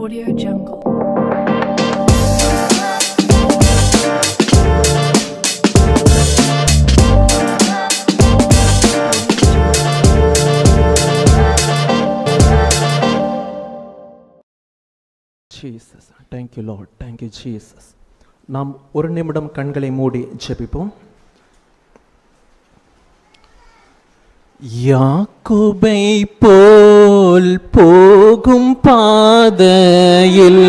Audio Jungle. Jesus, thank you Lord, thank you Jesus. நாம் ஒரு நிமிடம் கண்களை மூடி ஜெபிப்போம். யாக்கோபை போல் போகும் பாதையில்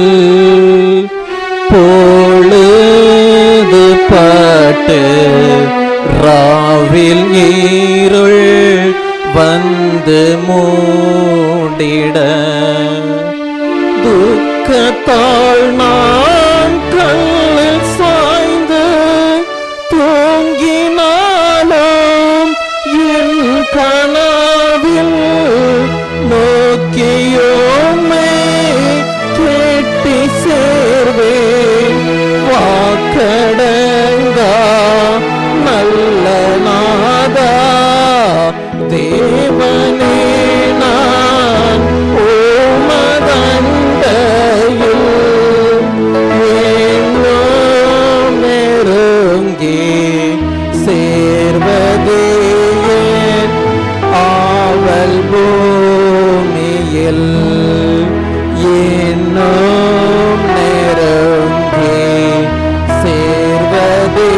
பொழுது பட்டு ராவில் இருள் வந்து மூடிட துக்கத்தால் நான் கல்லில் சாய்ந்து தூங்கினாலும் என் கனவில் நோக்கியோமே கேட்டி சேர்வேன் வாக்கடங்கா நல்ல நாதா தேவனே நான் ஓமதண்டையில் என்னோ நெருங்கி சேர்வதே ஆவல் பூமியில் என்னோ நெருங்கி சேர்வதே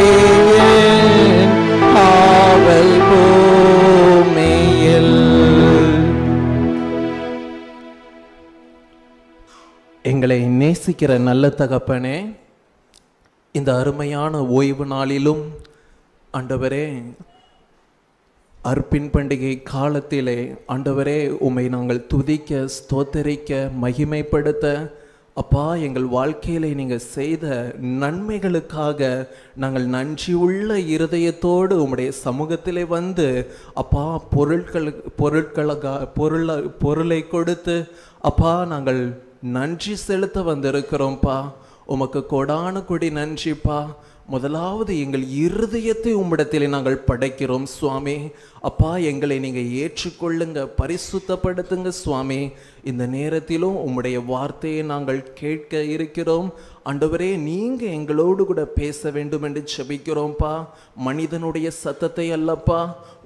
ஆவல் பூமியில். எங்களை நேசிக்கிற நல்ல தகப்பனே, இந்த அருமையான ஓய்வு நாளிலும் ஆண்டவரே அர்ப்பின் பண்டிகை காலத்திலே ஆண்டவரே உம்மை நாங்கள் துதிக்க ஸ்தோத்தரிக்க மகிமைப்படுத்த அப்பா எங்கள் வாழ்க்கையிலே நீங்கள் செய்த நன்மைகளுக்காக நாங்கள் நன்றியுள்ள இருதயத்தோடு உம்முடைய சமூகத்திலே வந்து அப்பா பொருளை கொடுத்து அப்பா நாங்கள் நன்றி செலுத்த வந்திருக்கிறோம்ப்பா. உமக்கு கொடான கொடி நன்றிப்பா. முதலாவது எங்கள் இருதயத்தை உம்மிடத்தில் நாங்கள் படைக்கிறோம் சுவாமி. அப்பா எங்களை நீங்கள் ஏற்றுக்கொள்ளுங்க, பரிசுத்தப்படுத்துங்க சுவாமி. இந்த நேரத்திலும் உம்முடைய வார்த்தையை நாங்கள் கேட்க இருக்கிறோம் ஆண்டவரே. நீங்கள் எங்களோடு கூட பேச வேண்டும் என்று ஜெபிக்கிறோம்ப்பா. மனிதனுடைய சத்தத்தை அல்லப்பா,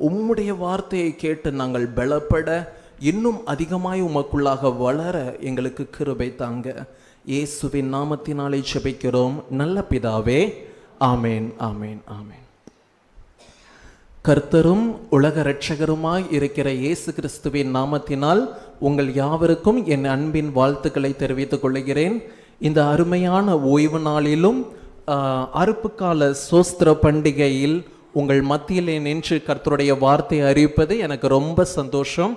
உம்முடைய வார்த்தையை கேட்டு நாங்கள் பலப்பட இன்னும் அதிகமாய் உமக்குள்ளாக வளர எங்களுக்கு கிருபை தாங்க. இயேசுவின் நாமத்தினாலே ஜெபிக்கிறோம் நல்ல பிதாவே, ஆமேன் ஆமேன் ஆமேன். கர்த்தரும் உலக இரட்சகருமாய் இருக்கிற இயேசு கிறிஸ்துவின் நாமத்தினால் உங்கள் யாவருக்கும் என் அன்பின் வாழ்த்துக்களை தெரிவித்துக் கொள்கிறேன். இந்த அருமையான ஓய்வு நாளிலும் அறுப்புக்கால சோஸ்திர பண்டிகையில் உங்கள் மத்தியிலே நின்று கர்த்தருடைய வார்த்தையை அறிவிப்பது எனக்கு ரொம்ப சந்தோஷம்.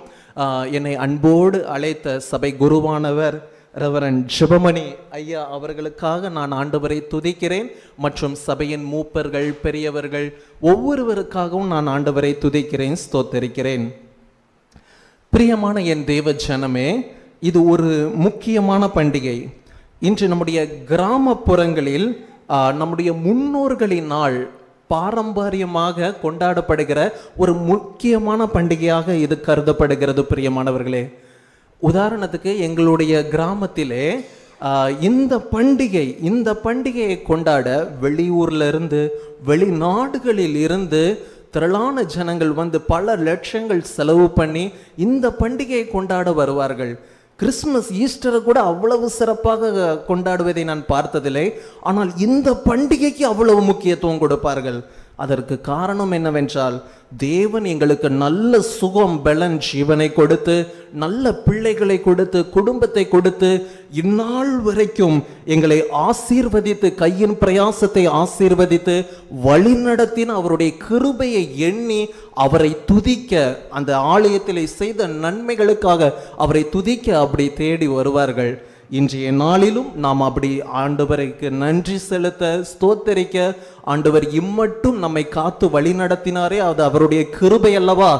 என்னை அன்போடு அழைத்த சபை குருவானவர் ரெவரண்ட் ஜெபமணி ஐயா அவர்களுக்காக நான் ஆண்டவரை துதிக்கிறேன். மற்றும் சபையின் மூப்பர்கள், பெரியவர்கள் ஒவ்வொருவருக்காகவும் நான் ஆண்டவரை துதிக்கிறேன், ஸ்தோத்தரிக்கிறேன். பிரியமான என் தேவ ஜனமே, இது ஒரு முக்கியமான பண்டிகை. இன்று நம்முடைய கிராமப்புறங்களில் நம்முடைய முன்னோர்களின் நாள் பாரம்பரியமாக கொண்டாடப்படுகிற ஒரு முக்கியமான பண்டிகையாக இது கருதப்படுகிறது. பிரியமானவர்களே, உதாரணத்துக்கு எங்களுடைய கிராமத்திலே இந்த பண்டிகையை கொண்டாட வெளியூர்ல இருந்து வெளிநாடுகளில் இருந்து திரளான ஜனங்கள் வந்து பல லட்சங்கள் செலவு பண்ணி இந்த பண்டிகையை கொண்டாட வருவார்கள். கிறிஸ்மஸ், ஈஸ்டரை கூட அவ்வளவு சிறப்பாக கொண்டாடுவதை நான் பார்த்ததில்லை. ஆனால் இந்த பண்டிகைக்கு அவ்வளவு முக்கியத்துவம் கொடுப்பார்கள். அதற்கு காரணம் என்னவென்றால், தேவன் எங்களுக்கு நல்ல சுகம், பலன், ஜீவனை கொடுத்து நல்ல பிள்ளைகளை கொடுத்து குடும்பத்தை கொடுத்து இந்நாள் வரைக்கும் எங்களை ஆசீர்வதித்து கையின் பிரயாசத்தை ஆசீர்வதித்து வழிநடத்தின அவருடைய கிருபையை எண்ணி அவரை துதிக்க, அந்த ஆலயத்தில் செய்த நன்மைகளுக்காக அவரை துதிக்க அப்படி தேடி வருவார்கள். இன்றைய நாளிலும் நாம் அப்படி ஆண்டவருக்கு நன்றி செலுத்த, ஸ்தோத்தரிக்க, ஆண்டவர் இம்மட்டும் நம்மை காத்து வழி நடத்தினாரே, அது அவருடைய கிருபை அல்லவா,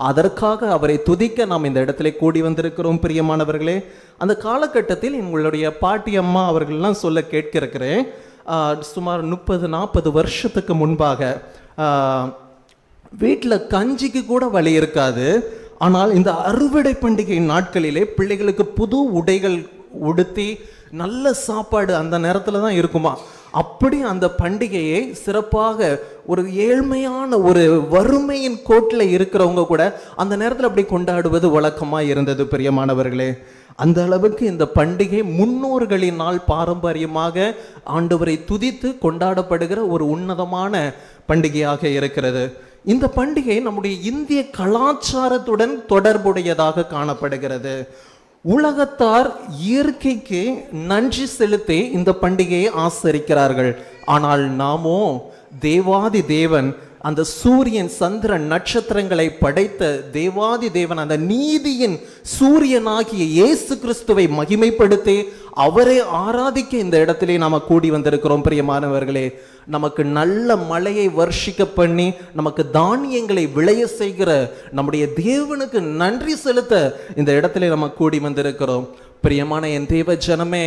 அதற்காக அவரை துதிக்க நாம் இந்த இடத்துல கூடி வந்திருக்கிறோம். பிரியமானவர்களே, அந்த காலகட்டத்தில் எங்களுடைய பாட்டி அம்மா அவர்கள்லாம் சொல்ல கேட்கிறேன். சுமார் 30-40 வருஷத்துக்கு முன்பாக வீட்டில் கஞ்சிக்கு கூட வழி இருக்காது. ஆனால் இந்த அறுவடை பண்டிகை நாட்களிலே பிள்ளைகளுக்கு புது உடைகள் உடுத்தி நல்ல சாப்பாடு அந்த நேரத்துல தான் இருக்குமா. அப்படி அந்த பண்டிகையை சிறப்பாக ஒரு ஏழ்மையான ஒரு வறுமையின் கோட்டில் இருக்கிறவங்க கூட அந்த நேரத்தில் அப்படி கொண்டாடுவது வழக்கமாக இருந்தது பிரியமானவர்களே. அந்த அளவுக்கு இந்த பண்டிகை முன்னோர்களினால் பாரம்பரியமாக ஆண்டவரை துதித்து கொண்டாடப்படுகிற ஒரு உன்னதமான பண்டிகையாக இருக்கிறது. இந்த பண்டிகை நம்முடைய இந்திய கலாச்சாரத்துடன் தொடர்புடையதாக காணப்படுகிறது. உலகத்தார் இயற்கைக்கு நன்றி செலுத்தி இந்த பண்டிகையை ஆசரிக்கிறார்கள். ஆனால் நாமோ தேவாதி தேவன், அந்த சூரியன் சந்திரன் நட்சத்திரங்களை படைத்த தேவாதி தேவன், அந்த நீதியின் சூரியனாகிய இயேசு கிறிஸ்துவை மகிமைப்படுத்தி அவரை ஆராதிக்க இந்த இடத்திலே நாம கூடி வந்திருக்கிறோம் பிரியமானவர்களே. நமக்கு நல்ல மழையை வர்ஷிக்க பண்ணி நமக்கு தானியங்களை விளைய செய்கிற நம்முடைய தேவனுக்கு நன்றி செலுத்த இந்த இடத்திலே நம்ம கூடி வந்திருக்கிறோம். பிரியமான என் தேவ ஜனமே,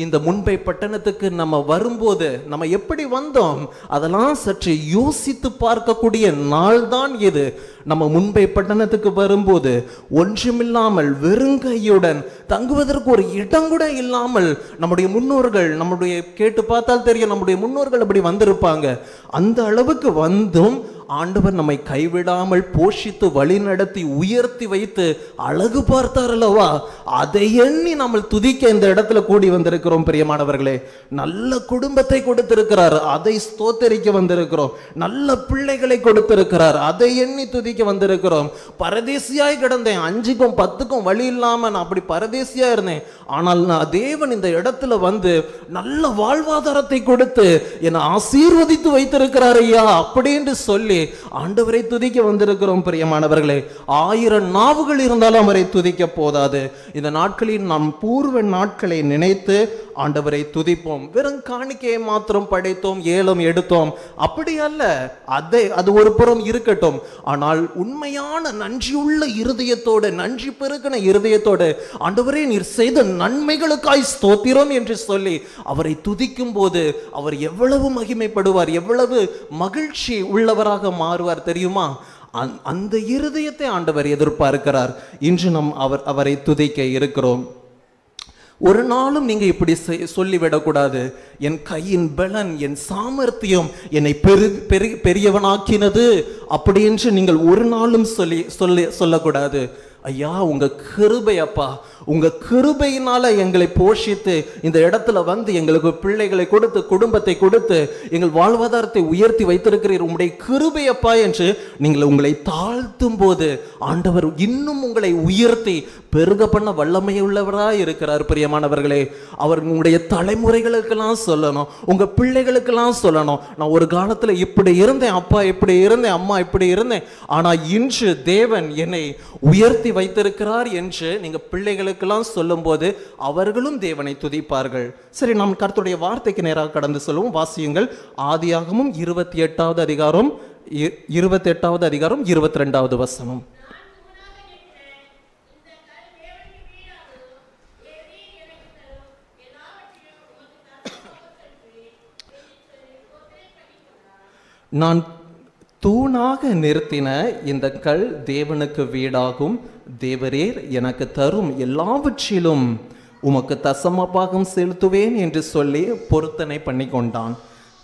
இந்த முன்பை பட்டணத்துக்கு நம்ம வரும்போது நம்ம எப்படி வந்தோம் அதெல்லாம் சற்று யோசித்து பார்க்கக்கூடிய நாள் தான் இது. நம்ம முன்பை பட்டணத்துக்கு வரும்போது ஒன்றுமில்லாமல் வெறுங்கையுடன் தங்குவதற்கு ஒரு இடம் கூட இல்லாமல் நம்முடைய முன்னோர்கள், நம்முடைய கேட்டு பார்த்தால் தெரியும் நம்முடைய முன்னோர்கள் அப்படி வந்திருப்பாங்க. அந்த அளவுக்கு வந்தும் ஆண்டவர் நம்மை கைவிடாமல் போஷித்து வழி நடத்தி உயர்த்தி வைத்து அழகு பார்த்தார் அல்லவா, அதை எண்ணி நம்ம துதிக்க இந்த இடத்துல கூடி வந்திருக்கிறோம் பிரியமானவர்களே. நல்ல குடும்பத்தை கொடுத்திருக்கிறார், அதை ஸ்தோத்தரிக்க வந்திருக்கிறோம். நல்ல பிள்ளைகளை கொடுத்திருக்கிறார், அதை எண்ணி துதிக்க வந்திருக்கிறோம். பரதேசியாய் கிடந்தேன், 5க்கும் 10க்கும் வழி இல்லாம நான் அப்படி பரதேசியா இருந்தேன். ஆனால் நான் தேவன் இந்த இடத்துல வந்து நல்ல வாழ்வாதாரத்தை கொடுத்து என்னை ஆசீர்வதித்து வைத்திருக்கிறார் ஐயா அப்படின்னு சொல்லி ஆண்டவரை துதிக்க வந்திருக்கிறோம் பிரியமானவர்களே. 1000 நாவுகள் இருந்தாலும் அவரை துதிக்க போதாது. இந்த நாட்களில் நாம் பூர்வ நாட்களை நினைத்து ஆண்டவரை துதிப்போம். வெறும் காணிக்கையை மாத்திரம் படைத்தோம், ஏலம் எடுத்தோம், அப்படி அல்ல. அது ஒரு புறம் இருக்கட்டும். ஆனால் உண்மையான நன்றியுள்ள இருதயத்தோடு, நன்றி பெருகின இருதயத்தோடு ஆண்டவரே நீர் செய்த நன்மைகளுக்காய் ஸ்தோத்திரம் என்று சொல்லி அவரை துதிக்கும் போது அவர் எவ்வளவு மகிமைப்படுவார், எவ்வளவு மகிழ்ச்சி உள்ளவராக மாறுவார் தெரியுமா? அந்த இருதயத்தை ஆண்டவர் எதிர்பார்க்கிறார். இன்று நாம் அவரை துதிக்க இருக்கிறோம். ஒரு நாளும் நீங்க இப்படி சொல்லிவிடக்கூடாது, என் கையின் பலன், என் சாமர்த்தியம் என்னை பெரியவனாக்கினது அப்படி என்று நீங்கள் ஒரு நாளும் சொல்லக்கூடாது. ஐயா உங்க கிருபை அப்பா, உங்க கிருபையினால எங்களை போஷித்து இந்த இடத்துல வந்து எங்களுக்கு பிள்ளைகளை கொடுத்து குடும்பத்தை கொடுத்து எங்கள் வாழ்வாதாரத்தை உயர்த்தி வைத்திருக்கிறீர், உங்களுடைய கிருபை அப்பா என்று நீங்கள் உங்களை தாழ்த்தும் போது ஆண்டவர் இன்னும் உங்களை உயர்த்தி பெருக பண்ண வல்லமை உள்ளவராய் இருக்கிறார் பிரியமானவர்களே. அவர் உங்களுடைய தலைமுறைகளுக்கெல்லாம் சொல்லணும், உங்க பிள்ளைகளுக்கெல்லாம் சொல்லணும், நான் ஒரு காலத்துல இப்படி இருந்தேன் அப்பா, இப்படி இருந்தேன் அம்மா, இப்படி இருந்தேன், ஆனா இன்று தேவன் என்னை உயர்த்தி வைத்திருக்கிறார் என்று நீங்க பிள்ளைகளுக்கெல்லாம் சொல்லும் போது அவர்களும் தேவனை துதிப்பார்கள். சரி, நாம் கர்த்தருடைய வார்த்தைக்கு நேராக கடந்து சொல்லுவோம். வாசியுங்கள். ஆதியாகமம் 28வது அதிகாரம் 22வது வசனம். நான் தூணாக நிறுத்தின இந்த கல் தேவனுக்கு வீடாகும், தேவரீர் எனக்கு தரும் எல்லாவற்றிலும் உமக்கு தசமபாகம் செலுத்துவேன் என்று சொல்லி பொருத்தனை பண்ணி கொண்டான்.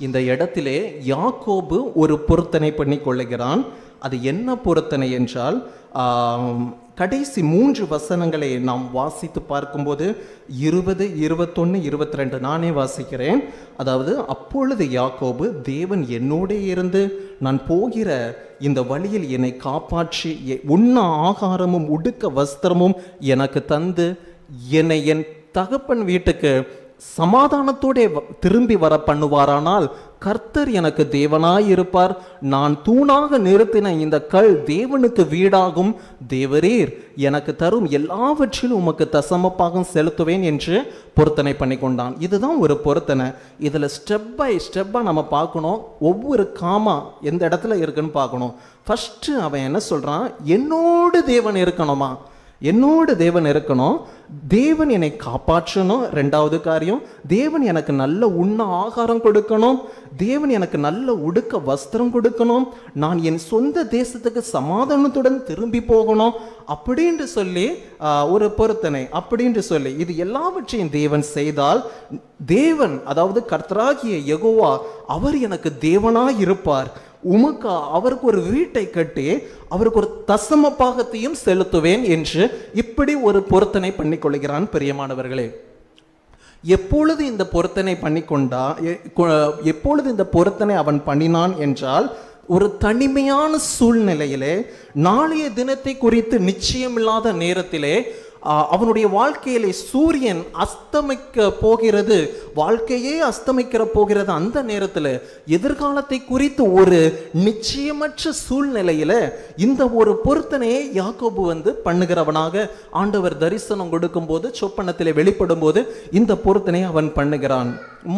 இந்த இடத்திலே யாக்கோபு ஒரு பொருத்தனை பண்ணி கொள்ளுகிறான். அது என்ன பொருத்தனை என்றால், கடைசி 3 வசனங்களை நாம் வாசித்து பார்க்கும்போது 20, 21, 22 நானே வாசிக்கிறேன். அதாவது, அப்பொழுது யாக்கோபு, தேவன் என்னோட இருந்து நான் போகிற இந்த வழியில் என்னை காப்பாற்றி உண்ண ஆகாரமும் உடுக்க வஸ்திரமும் எனக்கு தந்து என்னை என் தகப்பன் வீட்டுக்கு சமாதானத்தோட திரும்பி வர பண்ணுவாரானால் கர்த்தர் எனக்கு தேவனாயிருப்பார். நான் தூணாக நிறுத்தின இந்த கல் தேவனுக்கு வீடாகும், தேவரீர் எனக்கு தரும் எல்லாவற்றிலும் உமக்கு தசமபாகம் செலுத்துவேன் என்று பொருத்தனை பண்ணி கொண்டான். இதுதான் ஒரு பொருத்தனை. இதில் ஸ்டெப் பை ஸ்டெப்பாக நம்ம பார்க்கணும். ஒவ்வொரு காமா எந்த இடத்துல இருக்குன்னு பார்க்கணும். ஃபஸ்ட்டு அவன் என்ன சொல்கிறான், என்னோடு தேவன் இருக்கணுமா, என்னோடு தேவன் இருக்கணும், தேவன் என்னை காப்பாற்றணும். ரெண்டாவது காரியம், தேவன் எனக்கு நல்ல உண்ண ஆகாரம் கொடுக்கணும், தேவன் எனக்கு நல்ல உடுக்க வஸ்திரம் கொடுக்கணும், நான் என் சொந்த தேசத்துக்கு சமாதானத்துடன் திரும்பி போகணும் அப்படின்ட்டு சொல்லி ஒரு பொருத்தனை அப்படின்ட்டு சொல்லி இது எல்லாவற்றையும் தேவன் செய்தால், தேவன் அதாவது கர்த்தராகிய யெகோவா அவர் எனக்கு தேவனாய் இருப்பார். உமக்கு அவருக்கு ஒரு வீட்டை கட்டி அவருக்கு ஒரு தசம பாகத்தையும் செலுத்துவேன் என்று இப்படி ஒரு பொருத்தனை பண்ணிக்கொள்கிறான். பிரியமானவர்களே, எப்பொழுது இந்த பொருத்தனை பண்ணிக்கொண்டா, எப்பொழுது இந்த பொருத்தனை அவன் பண்ணினான் என்றால், ஒரு தனிமையான சூழ்நிலையிலே, நாளைய தினத்தை குறித்து நிச்சயமில்லாத நேரத்திலே, அவனுடைய வாழ்க்கையிலே சூரியன் அஸ்தமிக்க போகிறது, வாழ்க்கையே அஸ்தமிக்கிற போகிறது. அந்த நேரத்தில் எதிர்காலத்தை குறித்து ஒரு நிச்சயமற்ற சூழ்நிலையில இந்த ஒரு பொருத்தனையை யாக்கோபு பண்ணுகிறவனாக ஆண்டவர் தரிசனம் கொடுக்கும் போது, சொப்பனத்திலே வெளிப்படும் போது இந்த பொருத்தனை அவன் பண்ணுகிறான்.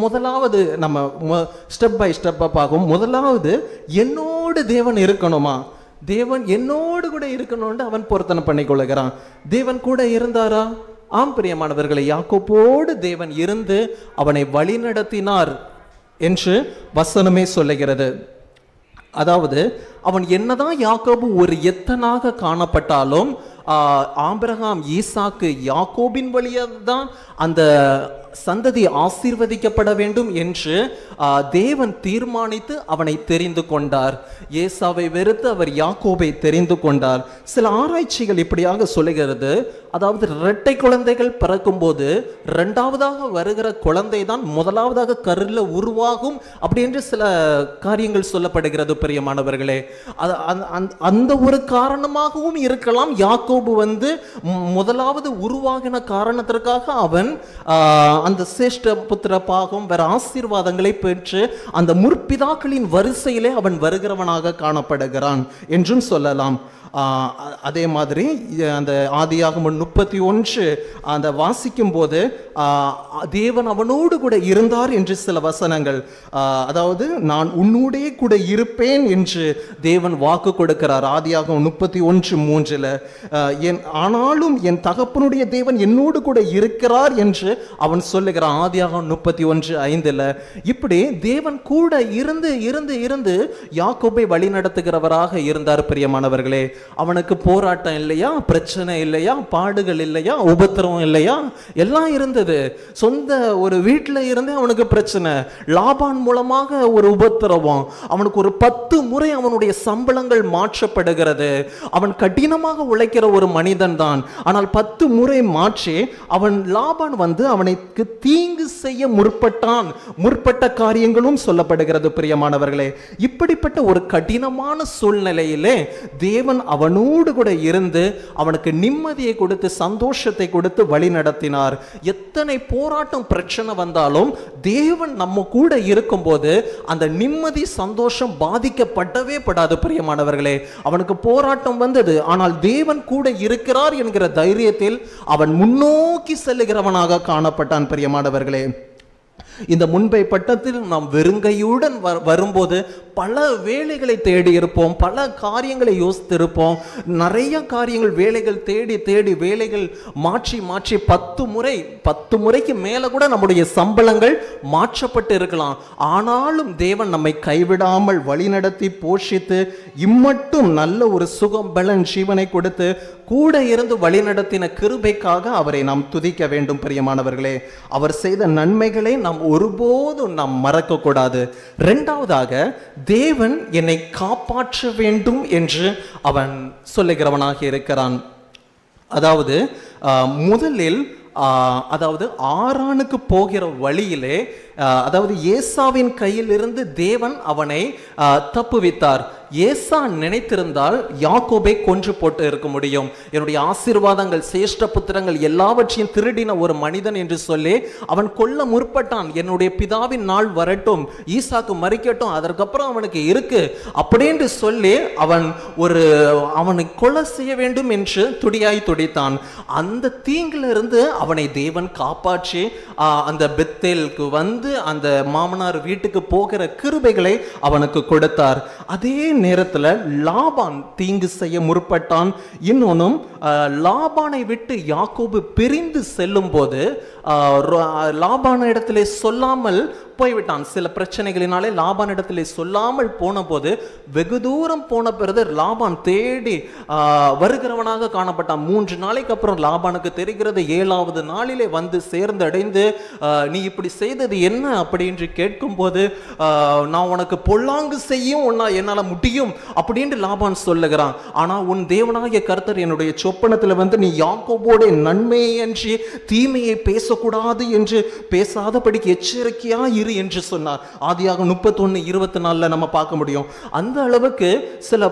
முதலாவது நம்ம ஸ்டெப் பை ஸ்டெப்பா பார்க்கும். முதலாவது, என்னோடு தேவன் இருக்கணுமா, தேவன் என்னோடு கூட இருக்கணும்னு அவன் பொருத்தனை பண்ணி கொள்ளுகிறான். தேவன் கூட இருந்தாரா? ஆம் பிரியமானவர்களை, யாக்கோபோடு தேவன் இருந்து அவனை வழி நடத்தினார் என்று வசனமே சொல்லுகிறது. அதாவது அவன் என்னதான் யாக்கோபு ஒரு எத்தனாக காணப்பட்டாலும், ஆபிரகாம், ஈசாக்கு, யாக்கோபின் வழியாக தான் அந்த சந்ததி ஆசீர்வதிக்கப்பட வேண்டும் என்று தேவன் தீர்மானித்து அவனை தெரிந்து கொண்டார். ஏசாவை வெறுத்து அவர் யாக்கோபை தெரிந்து கொண்டார். சில ஆராய்ச்சிகள் இப்படியாக சொல்லுகிறது, அதாவது இரட்டை குழந்தைகள் பிறக்கும் போது இரண்டாவதாக வருகிற குழந்தை தான் முதலாவதாக கருல உருவாகும் அப்படி என்று சில காரியங்கள் சொல்லப்படுகிறது. பிரியமானவர்களே, அந்த ஒரு காரணமாகவும் இருக்கலாம். யாக்கோபு முதலாவது உருவாகின காரணத்திற்காக அவன் அந்த சேஷ்ட புத்திர பாகம் வேற ஆசீர்வாதங்களை பெற்று அந்த முற்பிதாக்களின் வரிசையிலே அவன் வருகிறவனாக காணப்படுகிறான் என்றும் சொல்லலாம். அதே மாதிரி அந்த ஆதியாகமம் 31 அந்த வாசிக்கும் போது தேவன் அவனோடு கூட இருந்தார் என்று சில வசனங்கள், அதாவது நான் உன்னோடே கூட இருப்பேன் என்று தேவன் வாக்கு கொடுக்கிறார். ஆதியாகமம் 31:3 ஆனாலும் என் தகப்பனுடைய தேவன் என்னோடு கூட இருக்கிறார் என்று அவன் சொல்லுகிறான். ஆதியாகமம் 31:5 இப்படி தேவன் கூட இருந்து இருந்து இருந்து யாக்கோபை வழி நடத்துகிறவராக இருந்தார். பிரியமானவர்களே, அவனுக்கு போராட்டம் இல்லையா, பிரச்சனை இல்லையா, பாடுகள் இல்லையா, உபத்திரம் இல்லையா, எல்லாம் இருந்தது. சொந்த ஒரு வீட்டில் இருந்தே அவனுக்கு பிரச்சனை, லாபான் மூலமாக ஒரு உபத்திரவம், அவனுக்கு ஒரு 10 முறை அவனுடைய சம்பளங்கள் மாற்றப்படுகிறது. அவன் கடினமாக உழைக்கிற ஒரு மனிதன் தான், ஆனால் 10 முறை மாற்றி அவன் லாபான் அவனுக்கு தீங்கு செய்ய முற்பட்ட காரியங்களும் சொல்லப்படுகிறது. பிரியமானவர்களே, இப்படிப்பட்ட ஒரு கடினமான சூழ்நிலையிலே தேவன் அவனோடு கூட இருந்து அவனுக்கு நிம்மதியை கொடுத்து சந்தோஷத்தை கொடுத்து வழி நடத்தினார். எத்தனை போராட்டம் பிரச்சனை வந்தாலும் தேவன் நம்ம கூட இருக்கும் போது அந்த நிம்மதி சந்தோஷம் பாதிக்கப்படவே படாது. பிரியமானவர்களே, அவனுக்கு போராட்டம் வந்தது, ஆனால் தேவன் கூட இருக்கிறார் என்கிற தைரியத்தில் அவன் முன்னோக்கி செல்லுகிறவனாக காணப்பட்டான். பிரியமானவர்களே, இந்த முன்பை பட்டத்தில் நாம் வெறுங்கையுடன் வரும்போது பல வேலைகளை தேடி இருப்போம், பல காரியங்களை யோசித்திருப்போம், நிறைய காரியங்கள் வேலைகள் தேடி தேடி வேலைகள் மாற்றி மாற்றி 10 முறைக்கு மேல கூட நம்முடைய சம்பளங்கள் மாற்றப்பட்டு இருக்கலாம். ஆனாலும் தேவன் நம்மை கைவிடாமல் வழிநடத்தி போஷித்து இம்மட்டும் நல்ல ஒரு சுகம் பலன் ஜீவனை கொடுத்து கூட இருந்து வழிநடத்தின கிருபைக்காக அவரை நாம் துதிக்க வேண்டும். பிரியமானவர்களே, அவர் செய்த நன்மைகளை நாம் ஒருபோதும் நாம் மறக்க கூடாது. இரண்டாவதாக, தேவன் என்னை காப்பாற்ற வேண்டும் என்று அவன் சொல்லுகிறவனாக இருக்கிறான். அதாவது முதலில் அதாவது ஆரானுக்கு போகிற வழியிலே, அதாவது ஏசாவின் கையில் இருந்து தேவன் அவனை தப்புவித்தார். ஏசா நினைத்திருந்தால் யாக்கோபை கொன்று போட்டு இருக்க முடியும். என்னுடைய ஆசீர்வாதங்கள், சேஷ்ட புத்திரங்கள் எல்லாவற்றையும் திருடின ஒரு மனிதன் என்று சொல்லி அவன் கொல்ல முற்பட்டான். என்னுடைய பிதாவின் நாள் வரட்டும், ஈசாக்கு மறிக்கட்டும், அதற்கப்புறம் அவனுக்கு இருக்கு அப்படின்னு சொல்லி அவனை கொலை செய்ய வேண்டும் என்று துடியாய் துடித்தான். அந்த தீங்கிலிருந்து அவனை தேவன் காப்பாற்றி அந்த பெத்தேலுக்கு அந்த மாமனார் வீட்டுக்கு போகிற கிருபைகளை அவனுக்கு கொடுத்தார். அதே நேரத்தில் லாபான் தீங்கு செய்ய முற்பட்டான். இன்னொன்னும் லாபானை விட்டு யாக்கோபு பிரிந்து செல்லும் போது லாபான இடத்திலே சொல்லாமல் போய்விட்டான். சில பிரச்சனைகளினாலே லாபான் இடத்திலே சொல்லாமல் போன போது வெகு தூரம் போன பிறகு லாபான் தேடி வருகிறவனாக காணப்பட்டான். 3 நாளைக்கு அப்புறம் லாபானுக்கு தெரிகிறது. 7வது நாளிலே வந்து சேர்ந்தடைந்து நீ இப்படி செய்தது என்ன அப்படின்னு கேட்கும் போது நான் உனக்கு பொல்லாங்கு செய்யும் என்னால முடியும் அப்படின்னு லாபான் சொல்லுகிறான். ஆனா உன் தேவனாகிய கர்த்தர் என்னுடைய சொப்பனத்துல வந்து நீ யாக்கோபோட நன்மையை அன்றி தீமையை பேசக்கூடாது என்று பேசாதபடிக்கு எச்சரிக்கையா இரு என்று சொன்னார். ஆதியாகமம் 31:24 நம்ம பார்க்க முடியும். அந்த அளவுக்கு சில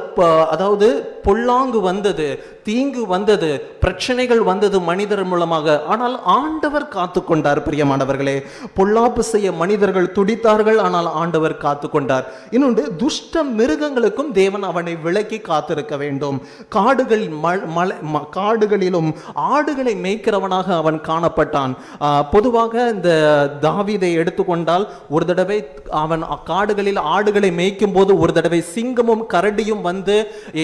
அதாவது பொல்லாங்கு வந்தது, தீங்கு வந்தது, பிரச்சனைகள் வந்தது மனிதர் மூலமாக. ஆனால் ஆண்டவர் காத்து கொண்டார். பிரியமானவர்களே, பொல்லாப்பு செய்ய மனிதர்கள் துடித்தார்கள், ஆனால் ஆண்டவர் காத்து கொண்டார். இன்னொன்று, துஷ்ட மிருகங்களுக்கும் தேவன் அவனை விலக்கி காத்திருக்க வேண்டும். காடுகளிலும் ஆடுகளை மேய்க்கிறவனாக அவன் காணப்பட்டான். பொதுவாக இந்த தாவீதை எடுத்துக்கொண்டால் ஒரு தடவை அவன் காடுகளில் ஆடுகளை மேய்க்கும் போது ஒரு தடவை சிங்கமும் கரடியும் வந்து